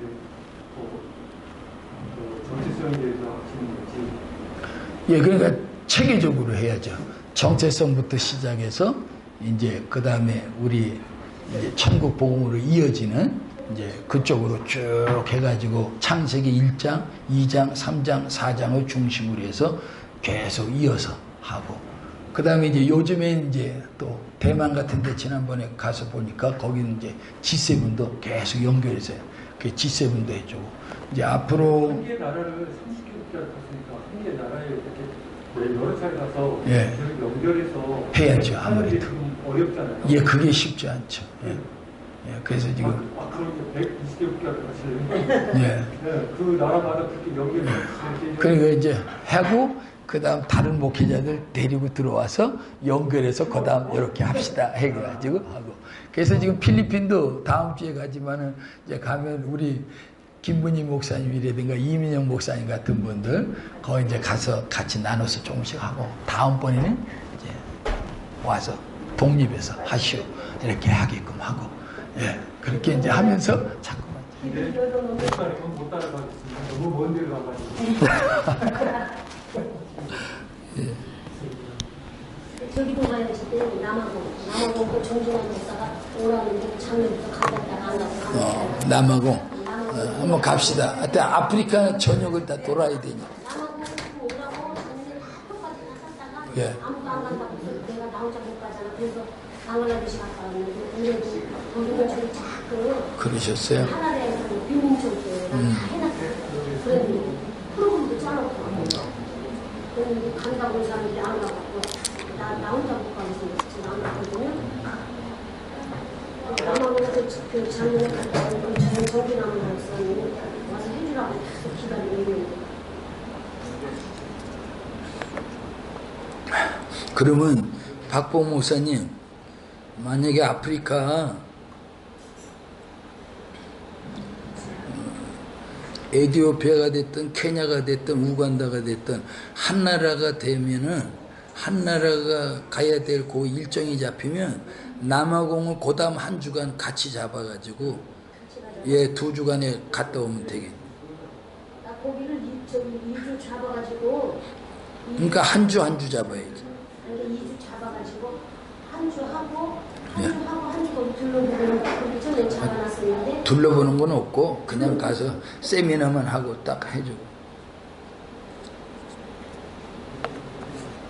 정체성에 대해서 하시는 거지. 예, 그러니까 체계적으로 해야죠. 정체성부터 시작해서 이제 그 다음에 우리 이제 천국 복음으로 이어지는 이제 그쪽으로 쭉 해가지고 창세기 1장, 2장, 3장, 4장을 중심으로 해서 계속 이어서 하고 그 다음에 이제 요즘에 이제 또 대만 같은 데 지난번에 가서 보니까 거기는 이제 G7도 계속 연결해서 그 G7도 해주고 이제 앞으로 한 개의 나라를 30개국가 갔으니까 한 개의 나라에 이렇게 여러 차례 가서 예. 연결해서 해야죠. 아무래도 어렵잖아요. 예, 그게 쉽지 않죠. 예. 예, 그래서 지금 그렇게 120개국가 가시려면 예. 그 나라마다 그렇게 연결해서 그러니까 이제 하고 그 다음 다른 목회자들 데리고 들어와서 연결해서 그 다음 이렇게 합시다 해가지고 하고 그래서 지금 필리핀도 다음 주에 가지만은 이제 가면 우리 김문희 목사님이라든가 이민영 목사님 같은 분들 거기 이제 가서 같이 나눠서 조금씩 하고 다음번에는 이제 와서 독립해서 하시오 이렇게 하게끔 하고 예 그렇게 이제 하면서 자꾸만 근데 못 따라가겠습니다. 너무 먼 데를 가가지고. 저기도 가야지 때 남아공 그 정준환 목사가 오라는데 작년부터 가겠다가 안 가고 남아공 한번 갑시다. 하여튼 아프리카 전역을 다 돌아야 되니까. 남아공 오라고 작년에 학교까지 갔다가 예. 아무도 안 간다고 해서 내가 나 혼자 못 가잖아. 그래서 방글라데시 갔다 왔는데 우리도 거기가 자꾸 그러셨어요? 하나대에서 빈민촌에 다 해놨어요. 그랬는데 프로그램도 짜놓고 그런데 간다고 온 사람들이 안 가고 나 혼자 못 가서 지금 안 가거든요. 남아공에서 그 작년에 갔다 온 정기나무 목사님이 와서 해주라고 계속 기다리고 있는데 그러면 박봉 목사님 만약에 아프리카 에티오피아가 됐든 케냐가 됐든 우간다가 됐든 한 나라가 되면은 한 나라가 가야 될 그 일정이 잡히면 남아공을 그다음 한 주간 같이 잡아가지고 예, 2주간에 갔다 오면 되겠네. 나 고기를 2주 잡아가지고. 그러니까 한 주 잡아야지. 근데 2주 잡아가지고 한 주 하고 예. 한 주 거기 둘러보고 거기 전에 잡아놨었는데. 둘러보는 건 없고 그냥 가서 세미나만 하고 딱 해주고.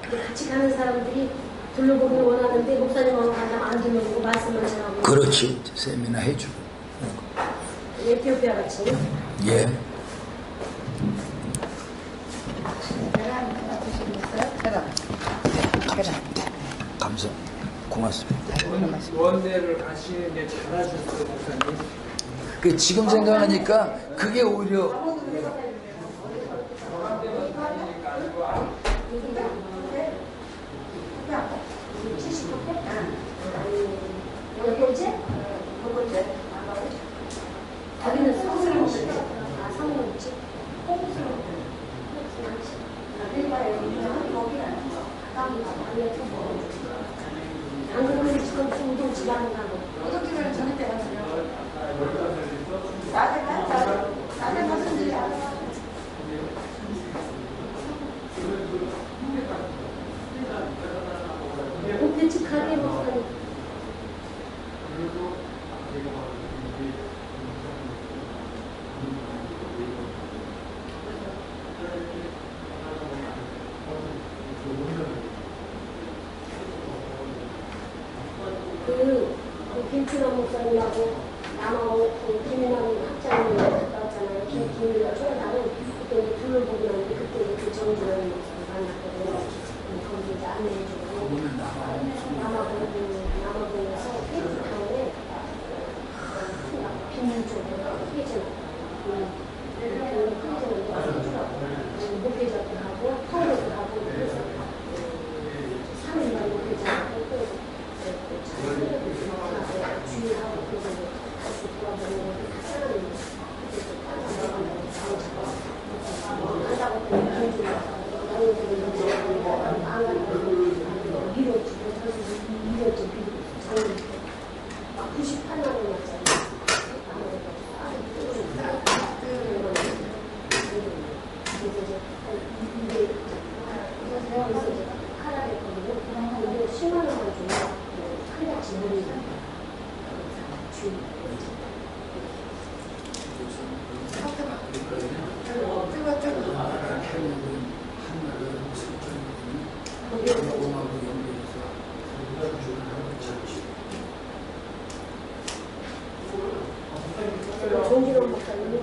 같이 가는 사람들이 둘러보기를 원하는데 목사님하고 간다면 안 둘러보고 말씀만 전하고. 그렇지. 세미나 해주고. 에티오피아 같이. 예. 감사합니다. 고맙습니다. 원내를 가시는 게 잘하셨어요, 목사님. 그 지금 생각하니까 그게 오히려 70%? 자기는 성스러운 거지. 성스러운 거지. 안 그러면 지금 운동 지나는 가고. 어저께는 저녁 때 갔어요. 낮에 갔는지 오페치하게 목사님. 김춘환 목사님하고 남하고 김인환 학장님 갔다 왔잖아요. 김민아 초나는 그때 둘러보고 나는데 그때 그 정준환 목사님 만났거든요. 거기 이제 안내해주고 남아공에서 페이스타운에 빈민 쪽에 회전 목회자도 하고 파워도 하고 그래서 3일만 목회자 하고 주의하고 그래서 다시 돌아보는 사람이 한다고 막 98만 원이었잖아요. 하락했거든요. 10만 원만 주면 큰일 지문이 정기동 목사님이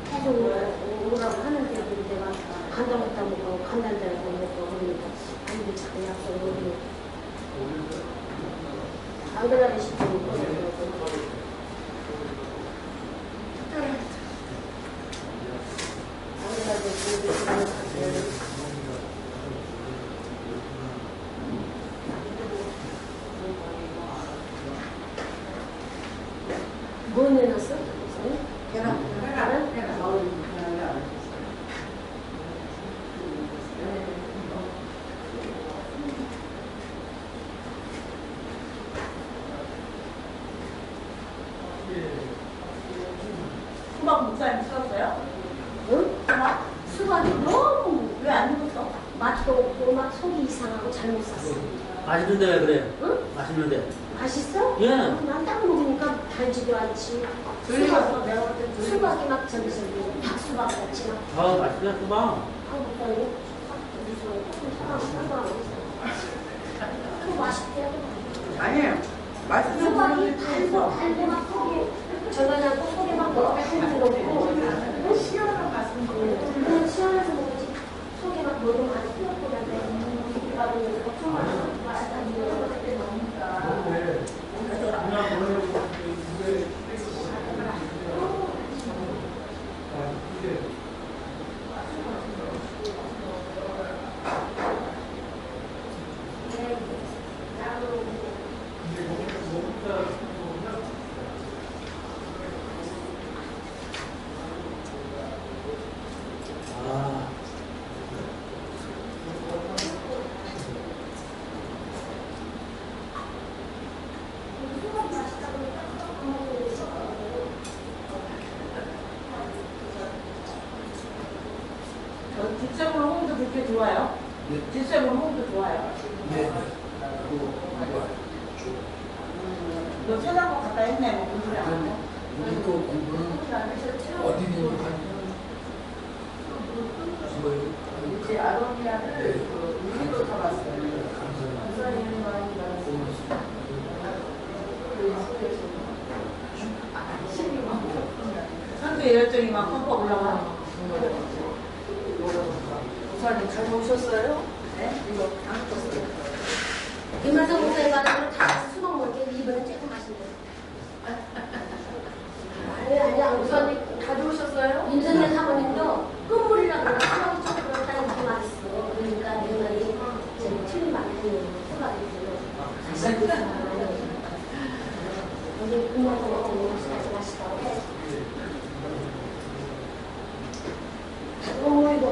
계속 오라고 하는데 내가 간다고 간단다고 그러니까 아니 자꾸 약속을 안 그러면 싶으니까 뭐 내놨어? 계란? 수박 목사님 쓰셨어요? 응? 수박이 너무 왜 안 익었어? 맛도 없고 막 속이 이상하고 잘못 샀어. 맛있는데 왜 그래? 응? 맛있는데. 맛있어? 예. 난딱 먹으니까 달지도 않지. 수박이 막 저기 닭수박 같이 막. 아, 맛있게 수박. 한국 사람이 또 맛있대요. 아니에요. 맛있는 수박이 달고 막 속에 저거냐고 속에 막 넣고 넣고 시원한 맛은 그냥 시원해서 먹지. 속에 막 넣으면 아주 뿌옇뿌옇해. 받으면서 걱정하고 아, 이렇게 좋아요? 네. 질색은 홍도 좋아요. 네. 너 세상 거 갖다 했네, 뭐 공부를 안 그럼 하고. 우리 또 공부는 어디든지 뭐예요? 이제 아로니아를 우리도 타봤어요. 상대 열정이 막 팍팍 올라가는 거. 우사님 잘 오셨어요? 네? 이거 안 먹었어요. 김만성 목사님 가는 다 수박 먹게 이번에 조금 하신대. 아니야. 우사님 가져오셨어요? 임선재 사모님도 끝물이라고 수박이 조금 그렇다는 게 맛있어. 그러니까 내 말이 저기 틀린 말이 수박이 있어요. 여기 김만성 목사님 혹시 맛있다고 해. 너무 이거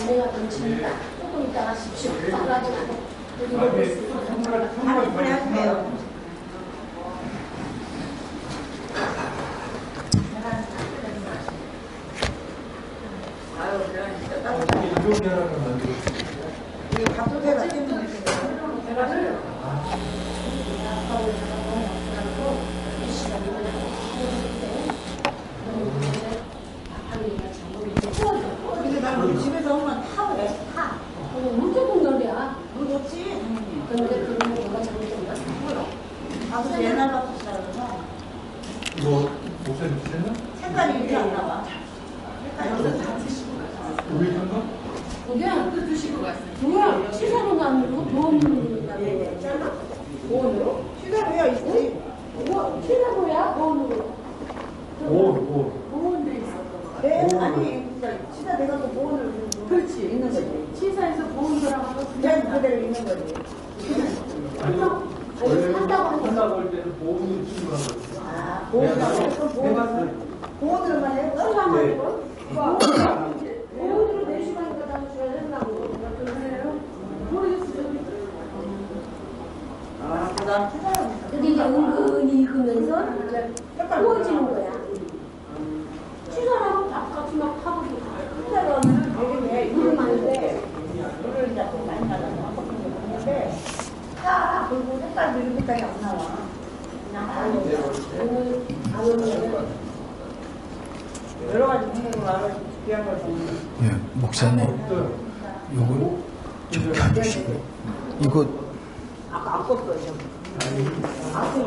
내가 던집니다. 조금 이따가 십시오. 빨라지고 여기 먹고 있습니다. 한번 하세요. 아유, 그냥 진짜 따뜻하게. 이렇게 하나 만들어. 이거 밥도대가 때문에. 근데 나는 집에서 오면 타고 타. 무조건 노래야. 너 좋지? 당연히. 근데 그런 거가 잘못된 거야. 나도 옛날 같은 사람은 이거 목사님 주셨나? 색깔이 이렇게 안 나와. 우리 건가? 그게 드시고 갔어요. 뭐야? 시사로 나누고 돈으로 나누고. 보온으로? 시사로야 있지. 뭐 시사로야? 돈으로. 오. 보온도 있어. 네, 아니, 그러니까 시사 내가 또 보온을 그렇지 있는 거지. 시사에서 보온도라고 그냥 그대로 있는 거지. 아니, 아니 산다고 하니까. 한다고 할 때는 보험을 치료하는 거지. 아, 보온으로 보온으로만 해? 시사만 네. 이거? 보온으로 4시간인가 다시 줘야 된다고. 그러세요? 모르겠어요. 아, 난 시사로 근데 이게 은근히 익으면서 이제 구워지는 거야. 시사라고 밥같이 막 하고 시사로는 되게 물을 많이 돼. 물을 이제 좀 많이 나가서 한번 먹는데 딱 그리고 색깔도 이렇게까지 안 나와. 그냥 안 오면 여러 가지 방법으로 알아서 귀한 걸 먹는. 예, 목사님, 요거 좀 펴주시고 이거 아까 안 껐어요. 안 껐어.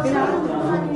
그냥